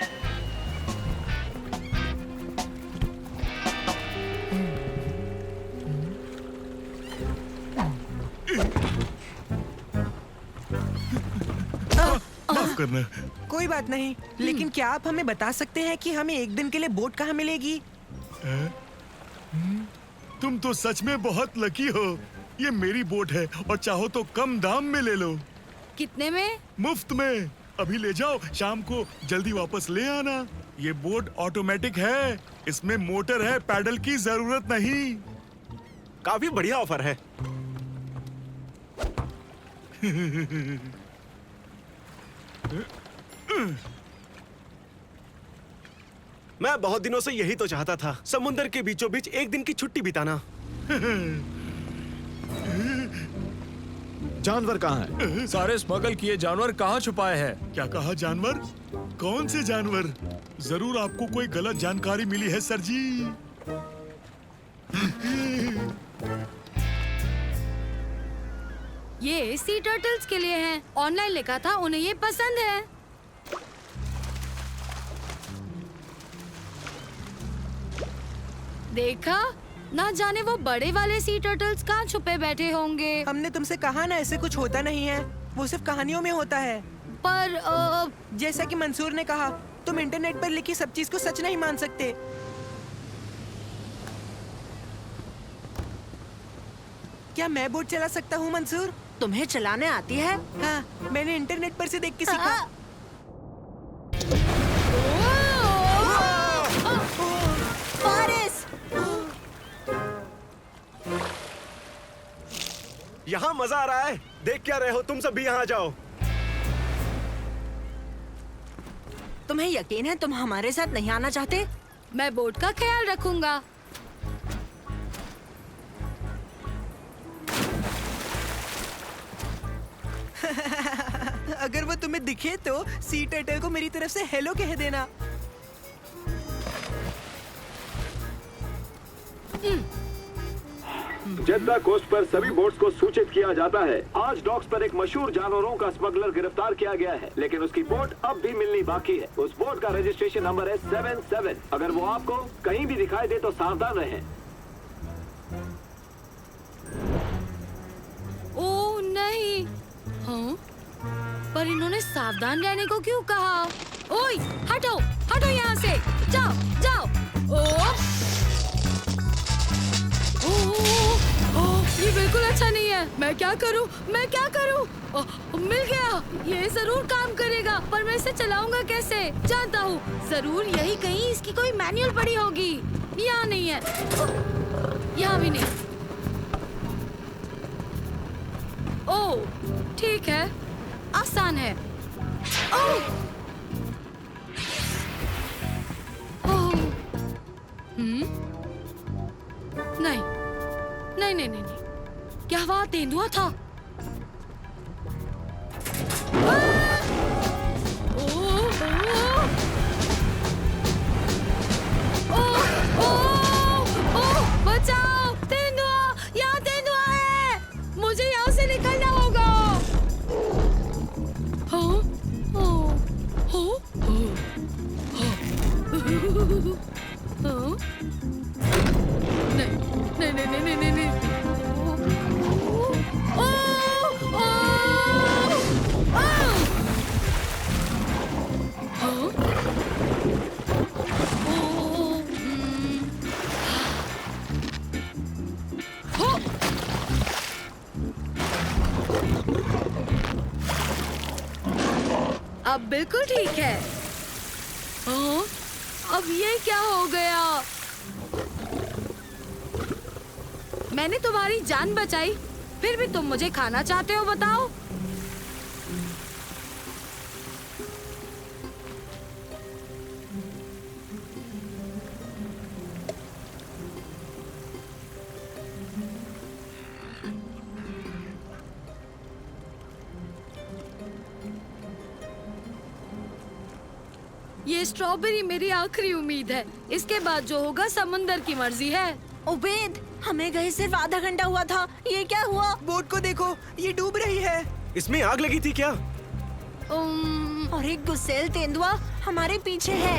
Speaker 11: माफ करना।
Speaker 4: कोई बात नहीं, लेकिन क्या आप हमें बता सकते हैं कि हमें एक दिन के लिए बोट कहाँ मिलेगी?
Speaker 6: तुम तो सच में बहुत लकी हो। ये मेरी बोट है और चाहो तो कम दाम में ले लो।
Speaker 3: कितने में?
Speaker 6: मुफ्त में। अभी ले जाओ, शाम को जल्दी वापस ले आना। ये बोट ऑटोमेटिक है, इसमें मोटर है, पैडल की जरूरत नहीं।
Speaker 8: काफी बढ़िया ऑफर है। मैं बहुत दिनों से यही तो चाहता था, समुंदर के बीचों बीच एक दिन की छुट्टी बिताना।
Speaker 11: जानवर कहाँ है? सारे स्मगल किए जानवर कहाँ छुपाए हैं?
Speaker 6: क्या कहा? जानवर? कौन से जानवर? जरूर आपको कोई गलत जानकारी मिली है सर जी।
Speaker 3: ये सी टर्टल्स के लिए हैं। ऑनलाइन लिखा था, उन्हें ये पसंद है। देखा? ना जाने वो बड़े वाले सी टर्टल्स कहाँ छुपे बैठे होंगे।
Speaker 4: हमने तुमसे कहा ना, ऐसे कुछ होता नहीं है। वो सिर्फ कहानियों में होता है।
Speaker 3: पर
Speaker 4: जैसा कि मंसूर ने कहा, तुम इंटरनेट पर लिखी सब चीज को सच नहीं मान सकते। क्या मैं बोट चला सकता हूँ मंसूर?
Speaker 1: तुम्हें चलाने आती है?
Speaker 4: हाँ, मैंने इंटरनेट पर से देख के सीखा।
Speaker 1: फारिस!
Speaker 8: यहाँ मजा आ रहा है। देख क्या रहे हो? तुम सब भी यहाँ आ जाओ।
Speaker 1: तुम्हें यकीन है तुम हमारे साथ नहीं आना चाहते?
Speaker 3: मैं बोट का ख्याल रखूंगा।
Speaker 4: अगर वो तुम्हें दिखे तो सी टर्टल को मेरी तरफ से हेलो कह देना।
Speaker 12: जेद्दा कोस्ट पर सभी बोट्स को सूचित किया जाता है। आज डॉक्स पर एक मशहूर जानवरों का स्मगलर गिरफ्तार किया गया है, लेकिन उसकी बोट अब भी मिलनी बाकी है। उस बोट का रजिस्ट्रेशन नंबर है 77। अगर वो आपको कहीं भी दिखाई दे तो सावधान रहें।
Speaker 3: ओह नहीं। हाँ? पर इन्होंने सावधान रहने को क्यों कहा? ओए, हटो, हटो यहाँ से। जाओ, जाओ। ये बिल्कुल अच्छा नहीं है। मैं क्या करूं? मैं क्या करूं? मिल गया। ये जरूर काम करेगा, पर मैं इसे चलाऊंगा कैसे? जानता हूँ, जरूर यही कहीं इसकी कोई मैनुअल पड़ी होगी। यहाँ नहीं है, यहाँ भी नहीं। ओह, ठीक है, आसान है। ओह, नहीं, नहीं, नहीं, नहीं, नहीं। क्या वहाँ तेंदुआ था? बचाओ! तेंदुआ! यहाँ तेंदुआ है! मुझे यहाँ से निकलना होगा। हाँ? नहीं, नहीं, नहीं, नहीं, नहीं, नहीं। अब बिल्कुल ठीक है। हाँ? अब ये क्या हो गया? मैंने तुम्हारी जान बचाई, फिर भी तुम मुझे खाना चाहते हो? बताओ। ये स्ट्रॉबेरी मेरी आखिरी उम्मीद है। इसके बाद जो होगा समुंदर की मर्जी है।
Speaker 1: उबेद, हमें गए सिर्फ आधा घंटा हुआ था, ये क्या हुआ?
Speaker 4: बोट को देखो, ये डूब रही है।
Speaker 8: इसमें आग लगी थी क्या?
Speaker 1: और एक गुस्सेल तेंदुआ हमारे पीछे है।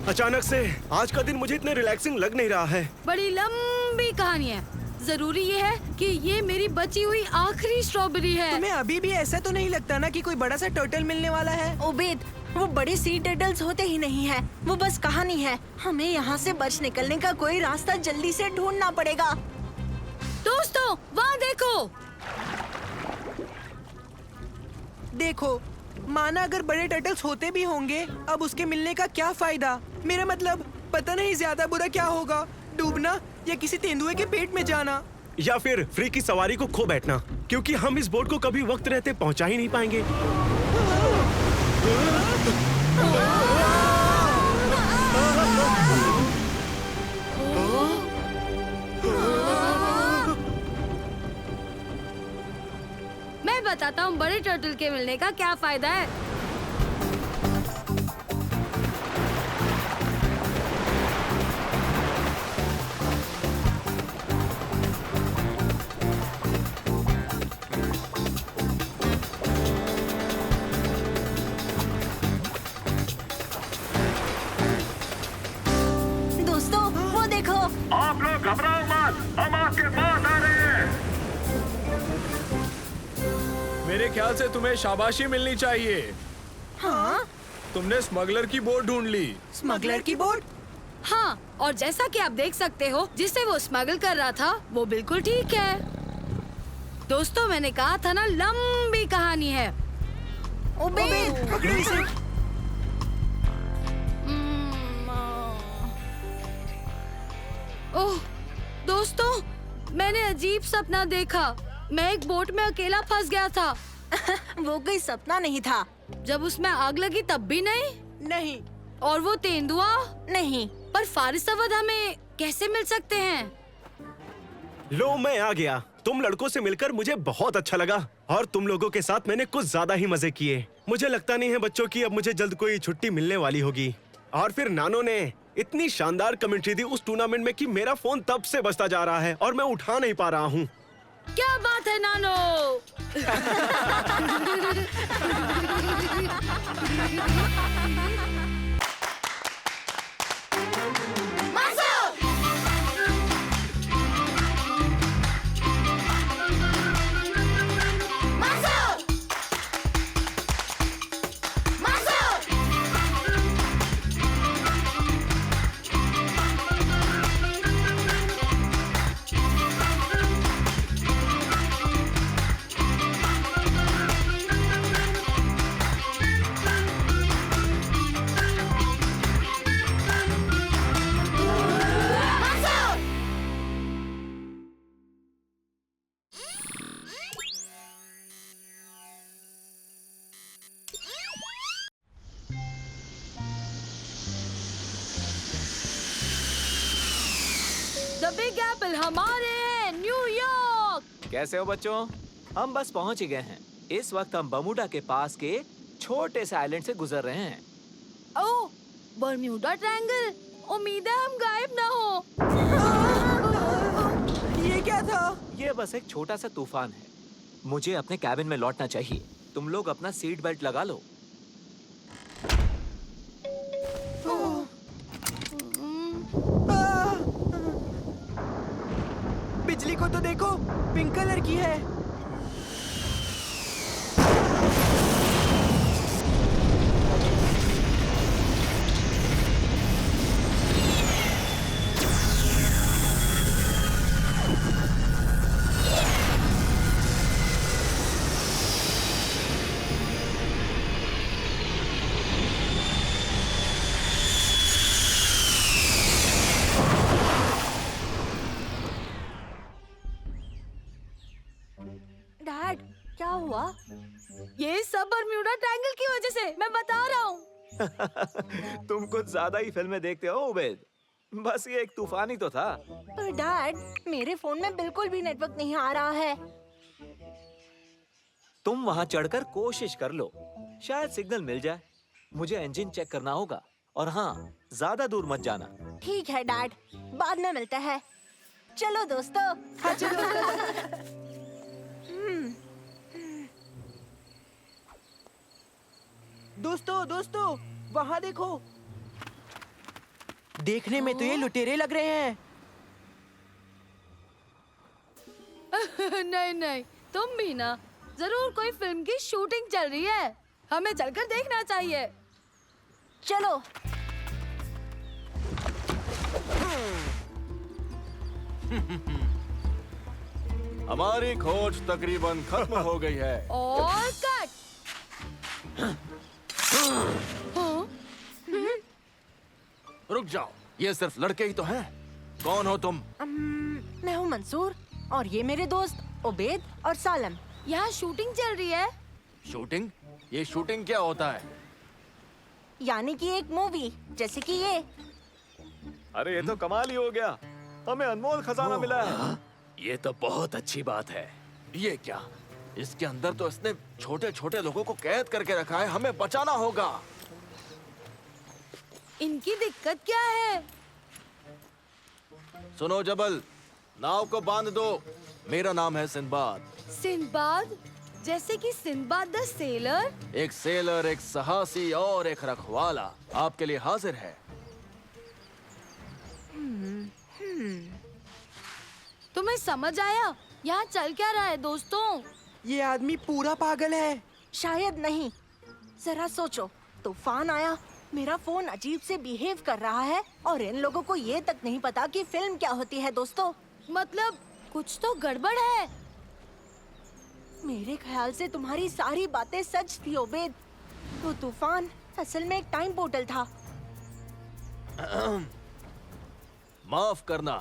Speaker 8: अचानक से आज का दिन मुझे इतने रिलैक्सिंग लग नहीं रहा है।
Speaker 3: बड़ी लंबी कहानी है। जरूरी ये है कि ये मेरी बची हुई आखिरी स्ट्रॉबेरी है।
Speaker 4: तुम्हें अभी भी ऐसा तो नहीं लगता ना कि कोई बड़ा सा टर्टल मिलने वाला है?
Speaker 1: उबेद, वो बड़े सी टर्टल्स होते ही नहीं है, वो बस कहानी है। हमें यहाँ से बच निकलने का कोई रास्ता जल्दी से ढूंढना पड़ेगा।
Speaker 3: दोस्तों, वहाँ देखो।
Speaker 4: देखो, माना अगर बड़े टर्टल्स होते भी होंगे, अब उसके मिलने का क्या फायदा? मेरा मतलब, पता नहीं ज्यादा बुरा क्या होगा, डूबना या किसी तेंदुए के पेट में जाना।
Speaker 8: या फिर फ्री की सवारी को खो बैठना, क्योंकि हम इस बोट को कभी वक्त रहते पहुंचा ही नहीं पाएंगे।
Speaker 3: मैं बताता हूँ बड़े टर्टल के मिलने का क्या फायदा है।
Speaker 1: दोस्तों, वो देखो।
Speaker 12: आप लोग घबराओ मत, हम आपके पास आ रहे हैं।
Speaker 11: मेरे ख्याल से तुम्हें शाबाशी मिलनी चाहिए।
Speaker 1: हाँ?
Speaker 11: तुमने स्मगलर की बोट ढूंढ ली।
Speaker 4: स्मगलर की बोट?
Speaker 3: हाँ, और जैसा कि आप देख सकते हो, जिसे वो स्मगल कर रहा था वो बिल्कुल ठीक है। दोस्तों, मैंने कहा था ना, लंबी कहानी है।
Speaker 1: उबेद,
Speaker 4: पकड़ो इसे।
Speaker 3: ओह दोस्तों, मैंने अजीब सपना देखा। मैं एक बोट में अकेला फंस गया था।
Speaker 1: वो कोई सपना नहीं था।
Speaker 3: जब उसमें आग लगी तब भी नहीं।
Speaker 4: नहीं।
Speaker 3: और वो तेंदुआ
Speaker 1: नहीं।
Speaker 3: पर फारिस अवध हमें कैसे मिल सकते हैं?
Speaker 8: लो, मैं आ गया। तुम लड़कों से मिलकर मुझे बहुत अच्छा लगा और तुम लोगों के साथ मैंने कुछ ज्यादा ही मजे किए। मुझे लगता नहीं है बच्चों की अब मुझे जल्द कोई छुट्टी मिलने वाली होगी। और फिर नानो ने इतनी शानदार कमेंट्री दी उस टूर्नामेंट में कि मेरा फोन तब से बजता जा रहा है और मैं उठा नहीं पा रहा हूँ।
Speaker 3: क्या बात है नानो? द बिग एप्पल हमारे हैं, न्यूयॉर्क।
Speaker 13: कैसे हो बच्चों? हम बस पहुंच ही गए हैं। इस वक्त हम बर्मुडा के पास के छोटे से आइलैंड से गुजर रहे हैं।
Speaker 3: ओह, बर्म्यूडा ट्रायंगल। उम्मीद है हम गायब ना हो।
Speaker 4: ये क्या था?
Speaker 13: ये बस एक छोटा सा तूफान है। मुझे अपने कैबिन में लौटना चाहिए। तुम लोग अपना सीट बेल्ट लगा लो।
Speaker 4: बिजली को तो देखो, पिंक कलर की है।
Speaker 1: डैड, क्या हुआ?
Speaker 3: ये सब बर्म्यूडा ट्रायंगल की वजह से, मैं बता रहा हूँ।
Speaker 13: तुम कुछ ज्यादा ही फिल्में देखते हो उबैद। बस ये एक तूफान ही तो था।
Speaker 1: पर डैड, मेरे फोन में बिल्कुल भी नेटवर्क नहीं आ रहा है।
Speaker 13: तुम वहाँ चढ़कर कोशिश कर लो, शायद सिग्नल मिल जाए। मुझे इंजन चेक करना होगा। और हाँ, ज्यादा दूर मत जाना।
Speaker 1: ठीक है डैड, बाद में मिलते हैं। चलो दोस्तों।
Speaker 4: हाँ चलो। दोस्तों दोस्तों, वहाँ देखो। देखने में तो ये लुटेरे लग रहे हैं।
Speaker 3: नहीं नहीं, तुम भी ना, जरूर कोई फिल्म की शूटिंग चल रही है। हमें चलकर देखना चाहिए।
Speaker 1: चलो।
Speaker 11: हमारी खोज तकरीबन खत्म हो गई है।
Speaker 3: और कट।
Speaker 11: रुक जाओ, ये सिर्फ लड़के ही तो हैं। कौन हो तुम?
Speaker 1: मैं हूँ मंसूर और ये मेरे दोस्त उबैद और सालम।
Speaker 3: यहाँ शूटिंग चल रही है।
Speaker 11: शूटिंग? ये शूटिंग क्या होता है?
Speaker 1: यानी कि एक मूवी, जैसे कि ये।
Speaker 13: अरे ये तो कमाल ही हो गया, हमें अनमोल खजाना मिला है।
Speaker 11: ये तो बहुत अच्छी बात है। ये क्या? इसके अंदर तो इसने छोटे छोटे लोगों को कैद करके रखा है। हमें बचाना होगा।
Speaker 3: इनकी दिक्कत क्या है?
Speaker 11: सुनो जबल, नाव को बांध दो। मेरा नाम है सिंबाद।
Speaker 3: सिंबाद? जैसे कि सिंबाद द सेलर?
Speaker 11: एक सेलर, एक साहसी और एक रखवाला आपके लिए हाजिर है।
Speaker 3: तुम्हें समझ आया यहाँ चल क्या रहा है दोस्तों?
Speaker 4: ये आदमी पूरा पागल है।
Speaker 1: शायद नहीं। जरा सोचो, तूफान आया, मेरा फोन अजीब से बिहेव कर रहा है और इन लोगों को ये तक नहीं पता कि फिल्म क्या होती है दोस्तों।
Speaker 3: मतलब कुछ तो गड़बड़ है।
Speaker 1: मेरे ख्याल से तुम्हारी सारी बातें सच थी उबैद। वो तूफान असल में एक टाइम पोर्टल था।
Speaker 11: माफ करना,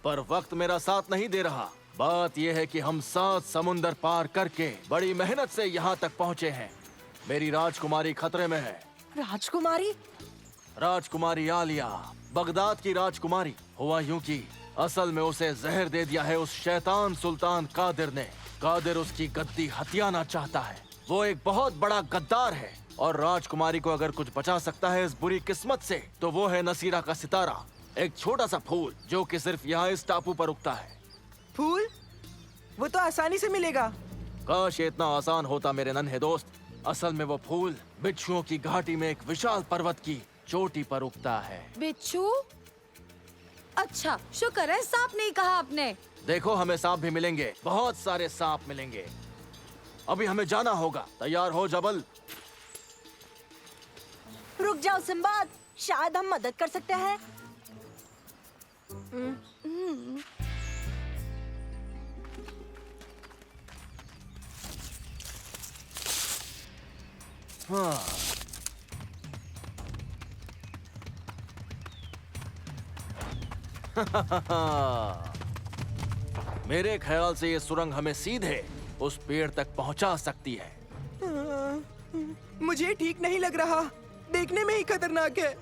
Speaker 11: पर वक्त मेरा साथ नहीं दे रहा। बात यह है कि हम 7 समुंदर पार करके बड़ी मेहनत से यहाँ तक पहुँचे हैं। मेरी राजकुमारी खतरे में है।
Speaker 1: राजकुमारी?
Speaker 11: राजकुमारी आलिया, बगदाद की राजकुमारी। हुआ यूं कि असल में उसे जहर दे दिया है उस शैतान सुल्तान कादिर ने। कादिर उसकी गद्दी हथियाना चाहता है। वो एक बहुत बड़ा गद्दार है और राजकुमारी को अगर कुछ बचा सकता है इस बुरी किस्मत से तो वो है नसीरा का सितारा, एक छोटा सा फूल जो कि सिर्फ यहाँ इस टापू पर उगता है।
Speaker 4: फूल? वो तो आसानी से मिलेगा।
Speaker 11: काश ये इतना आसान होता मेरे नन्हे दोस्त। असल में वो फूल बिच्छुओं की घाटी में एक विशाल पर्वत की चोटी पर उगता है।
Speaker 3: बिच्छू? अच्छा, शुक्र है सांप नहीं कहा आपने।
Speaker 11: देखो, हमें सांप भी मिलेंगे, बहुत सारे सांप मिलेंगे। अभी हमें जाना होगा। तैयार हो जबल?
Speaker 1: रुक जाओ सिंबाद, शायद हम मदद कर सकते हैं।
Speaker 11: हाँ। मेरे ख्याल से ये सुरंग हमें सीधे उस पेड़ तक पहुंचा सकती है।
Speaker 4: मुझे ठीक नहीं लग रहा, देखने में ही खतरनाक है।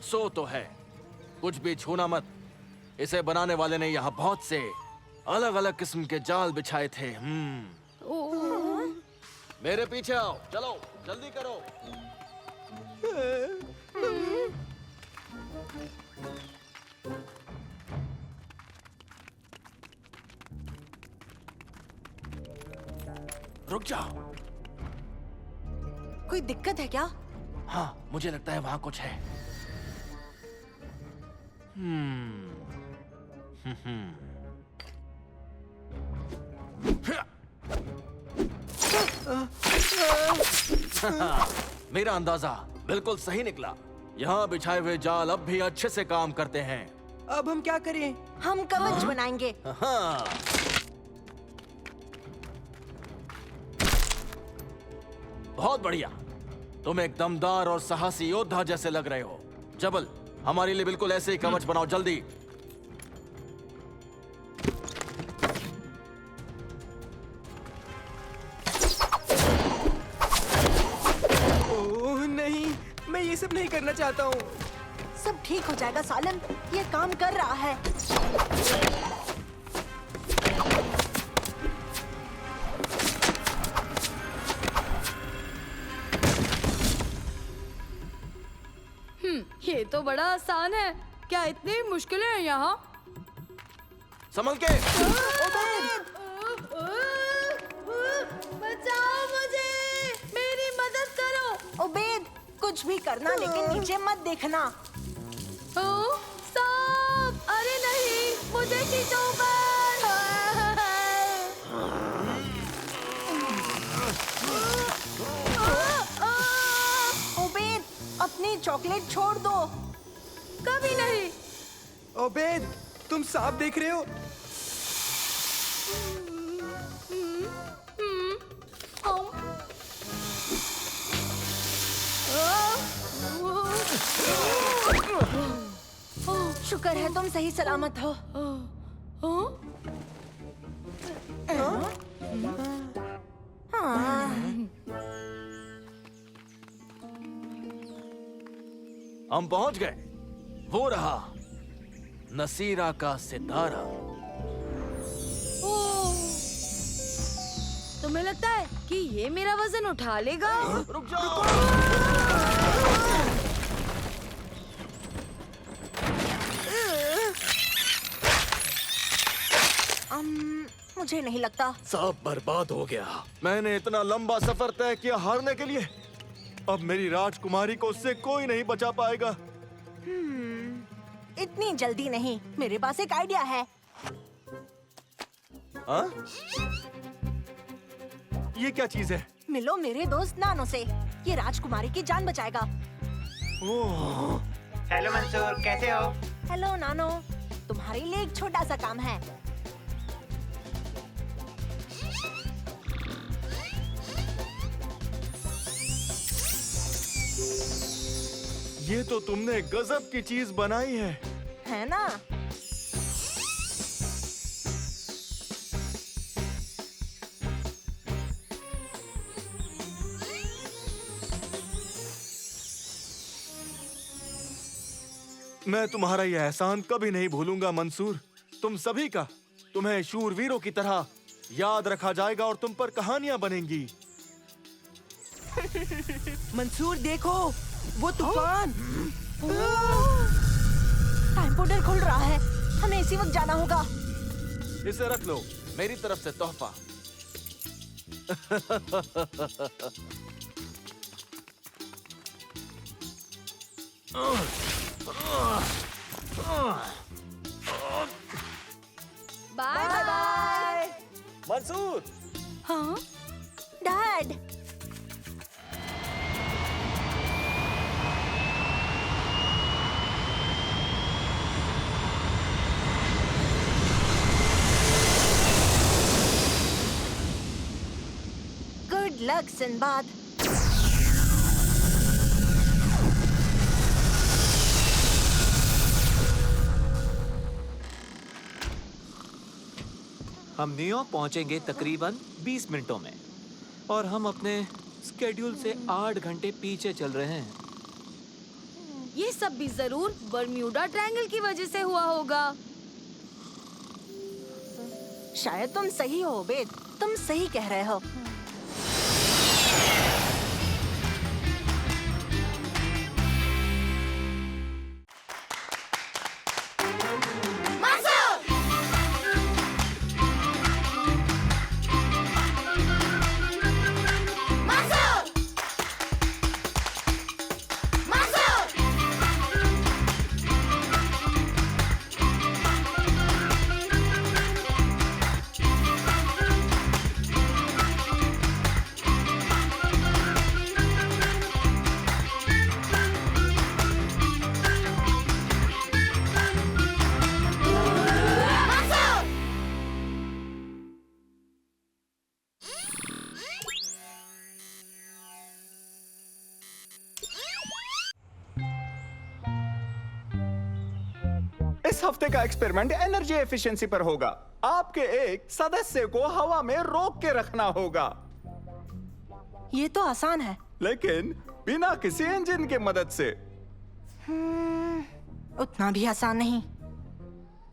Speaker 11: सो तो है, कुछ भी छूना मत। इसे बनाने वाले ने यहाँ बहुत से अलग अलग किस्म के जाल बिछाए थे। मेरे पीछे आओ, चलो जल्दी करो। रुक जाओ।
Speaker 1: कोई दिक्कत है क्या?
Speaker 11: हाँ, मुझे लगता है वहां कुछ है। मेरा अंदाजा बिल्कुल सही निकला। यहाँ बिछाए हुए जाल अब भी अच्छे से काम करते हैं।
Speaker 4: अब हम क्या करें?
Speaker 1: हम कवच बनाएंगे।
Speaker 11: हाँ। बहुत बढ़िया, तुम एक दमदार और साहसी योद्धा जैसे लग रहे हो। जबल, हमारे लिए बिल्कुल ऐसे ही कवच बनाओ जल्दी।
Speaker 4: ओह नहीं, मैं ये सब नहीं करना चाहता हूँ।
Speaker 1: सब ठीक हो जाएगा सालम, ये काम कर रहा है।
Speaker 3: ये तो बड़ा आसान है। क्या इतनी मुश्किलें हैं यहाँ?
Speaker 11: संभल के।
Speaker 3: बचाओ मुझे, मेरी मदद करो।
Speaker 1: उबेद, कुछ भी करना लेकिन नीचे मत देखना।
Speaker 3: सांप! अरे नहीं, मुझे खींचो ऊपर।
Speaker 1: उबेद, अपनी चॉकलेट छोड़ दो।
Speaker 3: कभी नहीं।
Speaker 4: ओबेद, तुम सांप देख रहे हो?
Speaker 1: शुक्र है तुम सही सलामत हो।
Speaker 11: हम पहुंच गए। वो रहा नसीरा का सितारा।
Speaker 3: तुम्हें लगता है कि ये मेरा वजन उठा लेगा?
Speaker 11: रुक जाओ।
Speaker 1: मुझे नहीं लगता।
Speaker 11: सब बर्बाद हो गया। मैंने इतना लंबा सफर तय किया हारने के लिए। अब मेरी राजकुमारी को उससे कोई नहीं बचा पाएगा।
Speaker 1: इतनी जल्दी नहीं, मेरे पास एक आइडिया है।
Speaker 11: हाँ? ये क्या चीज है?
Speaker 1: मिलो मेरे दोस्त नानो से, ये राजकुमारी की जान बचाएगा।
Speaker 2: हेलो मंसूर, कैसे हो?
Speaker 1: हेलो नानो, तुम्हारे लिए एक छोटा सा काम है।
Speaker 11: ये तो तुमने गजब की चीज बनाई
Speaker 1: है ना?
Speaker 11: मैं तुम्हारा यह एहसान कभी नहीं भूलूंगा मंसूर। तुम सभी का, तुम्हें शूरवीरों की तरह याद रखा जाएगा और तुम पर कहानियां बनेंगी।
Speaker 4: मंसूर देखो, वो तूफान।
Speaker 1: टाइम पोर्टल खुल रहा है, हमें इसी वक्त जाना होगा।
Speaker 11: इसे रख लो, मेरी तरफ से तोहफा।
Speaker 3: Bye bye.
Speaker 13: मंसूर!
Speaker 1: हाँ? डैड! Good luck Sinbad.
Speaker 13: हम न्यूयॉर्क पहुंचेंगे तकरीबन 20 मिनटों में और हम अपने स्केड्यूल से 8 घंटे पीछे चल रहे हैं।
Speaker 3: ये सब भी जरूर बर्म्यूडा ट्रायंगल की वजह से हुआ होगा।
Speaker 1: शायद तुम सही हो उबेद, तुम सही कह रहे हो।
Speaker 14: इस हफ्ते का एक्सपेरिमेंट एनर्जी एफिशिएंसी पर होगा। आपके एक सदस्य को हवा में रोक के रखना होगा।
Speaker 1: ये तो आसान है।
Speaker 14: लेकिन बिना किसी इंजन की मदद से।
Speaker 1: उतना भी आसान नहीं।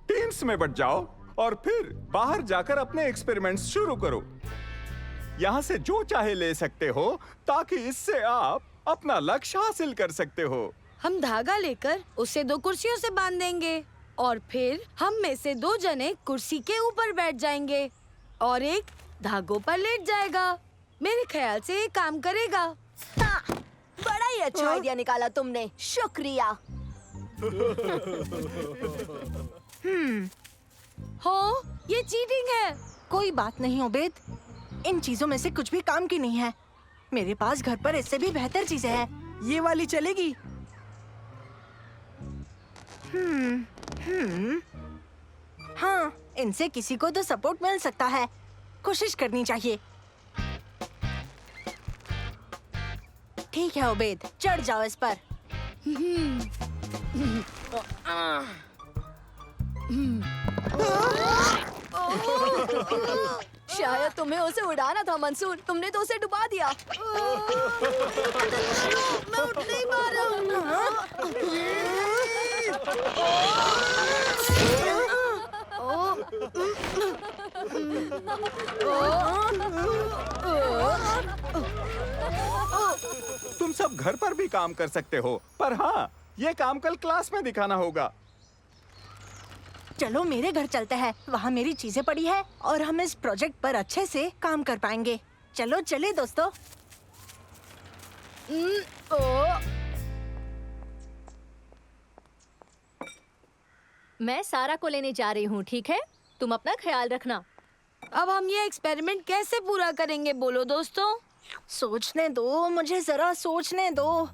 Speaker 14: टीम्स में बट जाओ और फिर बाहर जाकर अपने एक्सपेरिमेंट्स शुरू करो। यहाँ से जो चाहे ले सकते हो ताकि इससे आप अपना लक्ष्य हासिल कर सकते हो।
Speaker 3: हम धागा लेकर उसे 2 कुर्सियों से बांध देंगे और फिर हम में से 2 जने कुर्सी के ऊपर बैठ जाएंगे और एक धागों पर लेट जाएगा। मेरे ख्याल से ये काम करेगा।
Speaker 15: हाँ, बड़ा ही अच्छा आइडिया निकाला तुमने, शुक्रिया।
Speaker 3: हो, ये चीटिंग है।
Speaker 1: कोई बात नहीं ओबेद, इन चीजों में से कुछ भी काम की नहीं है। मेरे पास घर पर इससे भी बेहतर चीजें हैं।
Speaker 4: ये वाली चलेगी?
Speaker 1: हाँ, इनसे किसी को तो सपोर्ट मिल सकता है। कोशिश करनी चाहिए। ठीक है ओबेद, चढ़ जाओ इस पर।
Speaker 15: शायद तुम्हें उसे उड़ाना था मंसूर, तुमने तो उसे डुबा दिया। मैं उठ नहीं पा रहा
Speaker 14: तुम सब घर पर भी काम कर सकते हो, पर हाँ, ये काम कल क्लास में दिखाना होगा।
Speaker 1: चलो मेरे घर चलते हैं, वहाँ मेरी चीजें पड़ी है और हम इस प्रोजेक्ट पर अच्छे से काम कर पाएंगे। चलो चले दोस्तों।
Speaker 15: मैं सारा को लेने जा रही हूँ, ठीक है? तुम अपना ख्याल रखना।
Speaker 3: अब हम ये एक्सपेरिमेंट कैसे पूरा करेंगे बोलो दोस्तों?
Speaker 1: सोचने दो, मुझे जरा सोचने दो।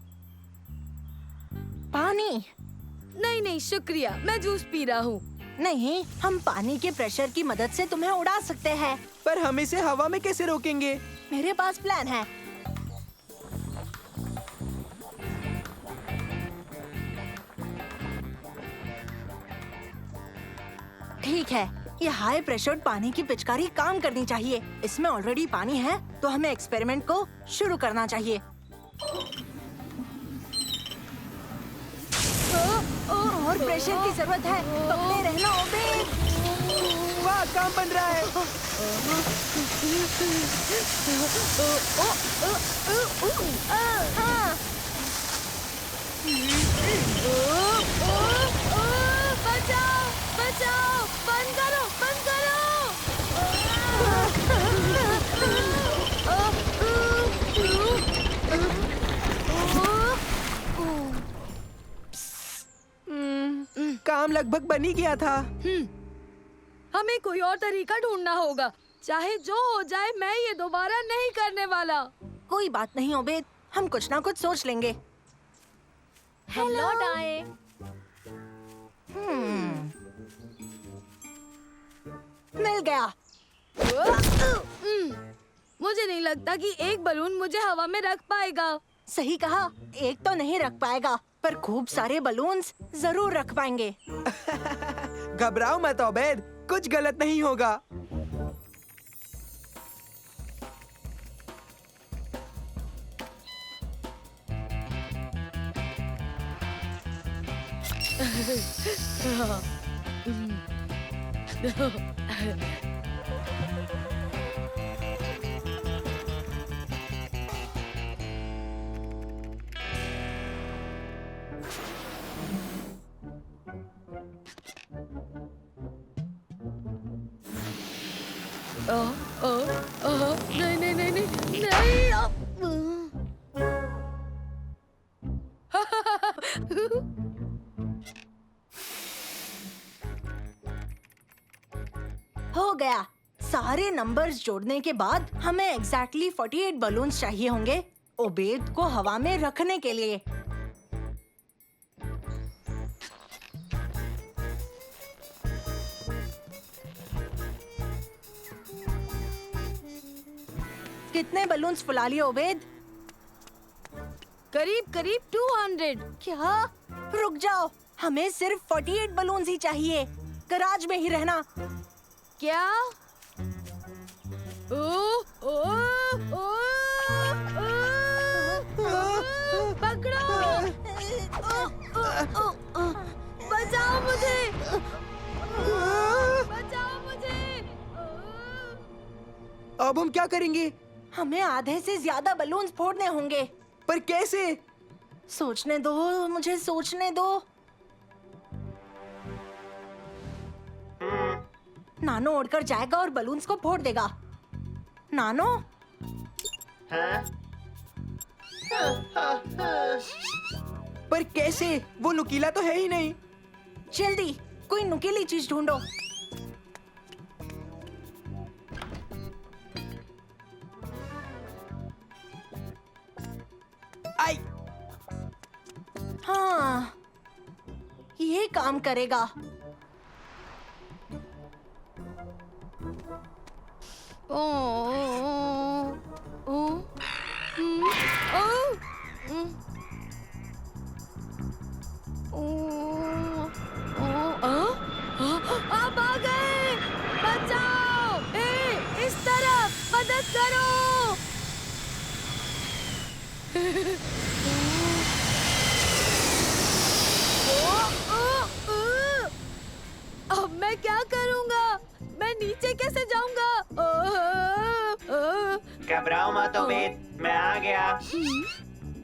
Speaker 1: पानी?
Speaker 3: नहीं नहीं शुक्रिया, मैं जूस पी रहा हूँ।
Speaker 1: नहीं, हम पानी के प्रेशर की मदद से तुम्हें उड़ा सकते हैं।
Speaker 4: पर हम इसे हवा में कैसे रोकेंगे?
Speaker 1: मेरे पास प्लान है। ठीक है, ये हाई प्रेशर पानी की पिचकारी काम करनी चाहिए। इसमें ऑलरेडी पानी है, तो हमें एक्सपेरिमेंट को शुरू करना चाहिए। और प्रेशर की जरूरत है, पकड़े रहना ओबेद।
Speaker 4: वाह, काम बन रहा है।
Speaker 3: बचाओ बचाओ, बंद करो बंद करो।
Speaker 4: काम लगभग बन ही गया था।
Speaker 3: हमें कोई और तरीका ढूंढना होगा। चाहे जो हो जाए, मैं ये दोबारा नहीं करने वाला।
Speaker 1: कोई बात नहीं ओबेद, हम कुछ ना कुछ सोच लेंगे।
Speaker 15: हम लौट आए।
Speaker 1: मिल गया।
Speaker 3: मुझे नहीं लगता कि एक बलून मुझे हवा में रख पाएगा।
Speaker 1: सही कहा, एक तो नहीं रख पाएगा, पर खूब सारे बलून्स जरूर रख पाएंगे।
Speaker 4: घबराओ मत ओबेद, कुछ गलत नहीं होगा।
Speaker 3: नहीं नहीं नहीं नहीं नहीं।
Speaker 1: हो गया। सारे नंबर्स जोड़ने के बाद हमें एग्जैक्टली 48 बलून्स चाहिए होंगे ओबेद को हवा में रखने के लिए। कितने बलून्स फुला लिए ओबेद?
Speaker 3: करीब करीब 200।
Speaker 1: क्या? रुक जाओ, हमें सिर्फ 48 बलून्स ही चाहिए। गराज में ही रहना।
Speaker 3: क्या? ओ, ओ, ओ, पकड़ो! बचाओ मुझे! बचाओ मुझे!
Speaker 4: अब हम क्या करेंगे?
Speaker 1: हमें आधे से ज्यादा बलून्स फोड़ने होंगे।
Speaker 4: पर कैसे?
Speaker 1: सोचने दो, मुझे सोचने दो। नानो उड़कर जाएगा और बलून्स को फोड़ देगा। नानो?
Speaker 4: पर कैसे? वो नुकीला तो है ही नहीं।
Speaker 1: जल्दी कोई नुकीली चीज ढूंढो।
Speaker 4: आई।
Speaker 1: हाँ, ये काम करेगा।
Speaker 3: आप आ गए! बचाओ! इस तरफ मदद करो! अब मैं क्या करूँगा? मैं नीचे कैसे जाऊँगा?
Speaker 2: घबराओ मत उबैद, मैं आ गया।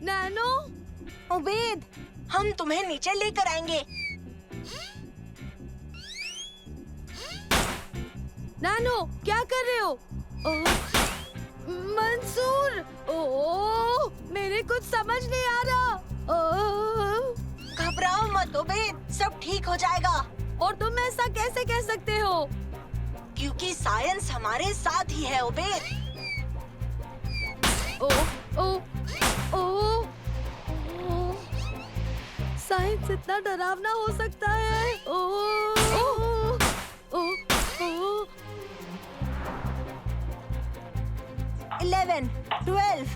Speaker 3: नैनो?
Speaker 1: उबैद, हम तुम्हें नीचे लेकर आएंगे।
Speaker 3: नैनो, क्या कर रहे हो? मंसूर! ओह, मेरे कुछ समझ नहीं आ रहा।
Speaker 1: घबराओ मत उबैद, सब ठीक हो जाएगा।
Speaker 3: और तुम ऐसा कैसे कह सकते हो?
Speaker 1: क्योंकि साइंस हमारे साथ ही है उबैद।
Speaker 3: साइंस इतना डरावना हो सकता है।
Speaker 1: 11, 12,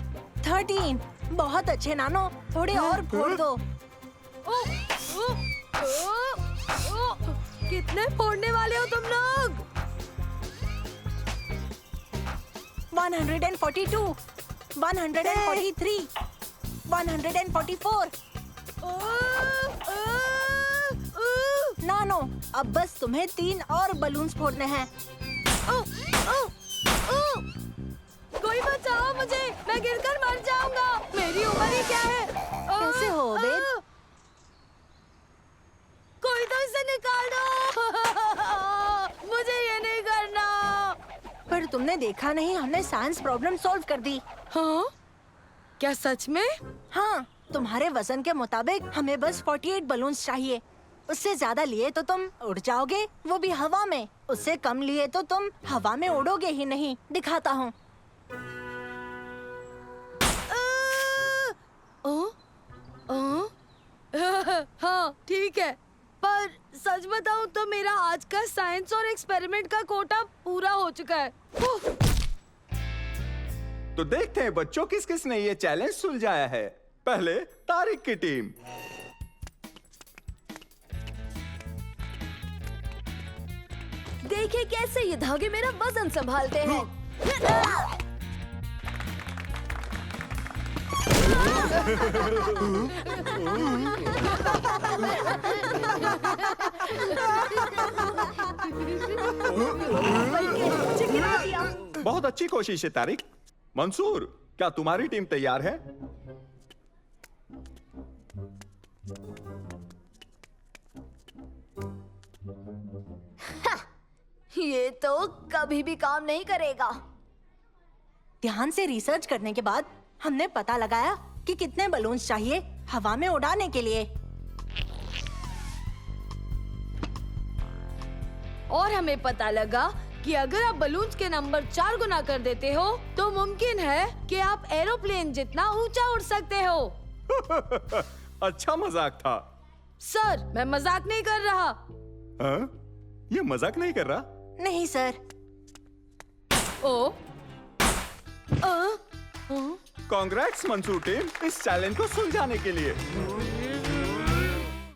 Speaker 1: 13। बहुत अच्छे नानो, थोड़े और फोड़ दो।
Speaker 3: कितने फोड़ने वाले हो तुम लोग?
Speaker 1: 142, 143, 144। नानो, अब बस तुम्हें 3 और बलून्स फोड़ने हैं।
Speaker 3: कोई बचाओ मुझे, मैं गिरकर मर जाऊंगा। मेरी उम्र ही क्या है?
Speaker 1: कैसे हो उबैद?
Speaker 3: कोई तो इसे निकाल दो। मुझे ये नहीं करना।
Speaker 1: पर तुमने देखा नहीं, हमने साइंस प्रॉब्लम सॉल्व कर दी।
Speaker 3: हाँ? क्या सच में?
Speaker 1: हाँ, तुम्हारे वजन के मुताबिक हमें बस 48 बलून्स चाहिए। उससे ज्यादा लिए तो तुम उड़ जाओगे, वो भी हवा में। उससे कम लिए तो तुम हवा में उड़ोगे ही नहीं। दिखाता हूँ।
Speaker 3: हाँ, ठीक है। पर सच बताऊं तो मेरा आज का साइंस और एक्सपेरिमेंट का कोटा पूरा हो चुका है।
Speaker 14: तो देखते हैं बच्चों किस किस ने ये चैलेंज सुलझाया है। पहले तारिक की टीम।
Speaker 15: देखिए कैसे ये धागे मेरा वजन संभालते हैं।
Speaker 14: बहुत अच्छी कोशिश है तारिक। मंसूर, क्या तुम्हारी टीम तैयार है?
Speaker 15: ये तो कभी भी काम नहीं करेगा।
Speaker 1: ध्यान से रिसर्च करने के बाद हमने पता लगाया कि कितने बलून्स चाहिए हवा में उड़ाने के लिए।
Speaker 3: और हमें पता लगा कि अगर आप बलून्स के नंबर 4 गुना कर देते हो तो मुमकिन है कि आप एरोप्लेन जितना ऊंचा उड़ सकते हो।
Speaker 14: अच्छा मजाक था।
Speaker 3: सर, मैं मजाक नहीं कर रहा।
Speaker 14: हाँ? ये मजाक नहीं कर रहा?
Speaker 1: नहीं सर।
Speaker 14: कांग्रेट्स मंसूर टीम, इस चैलेंज को सुलझाने के लिए।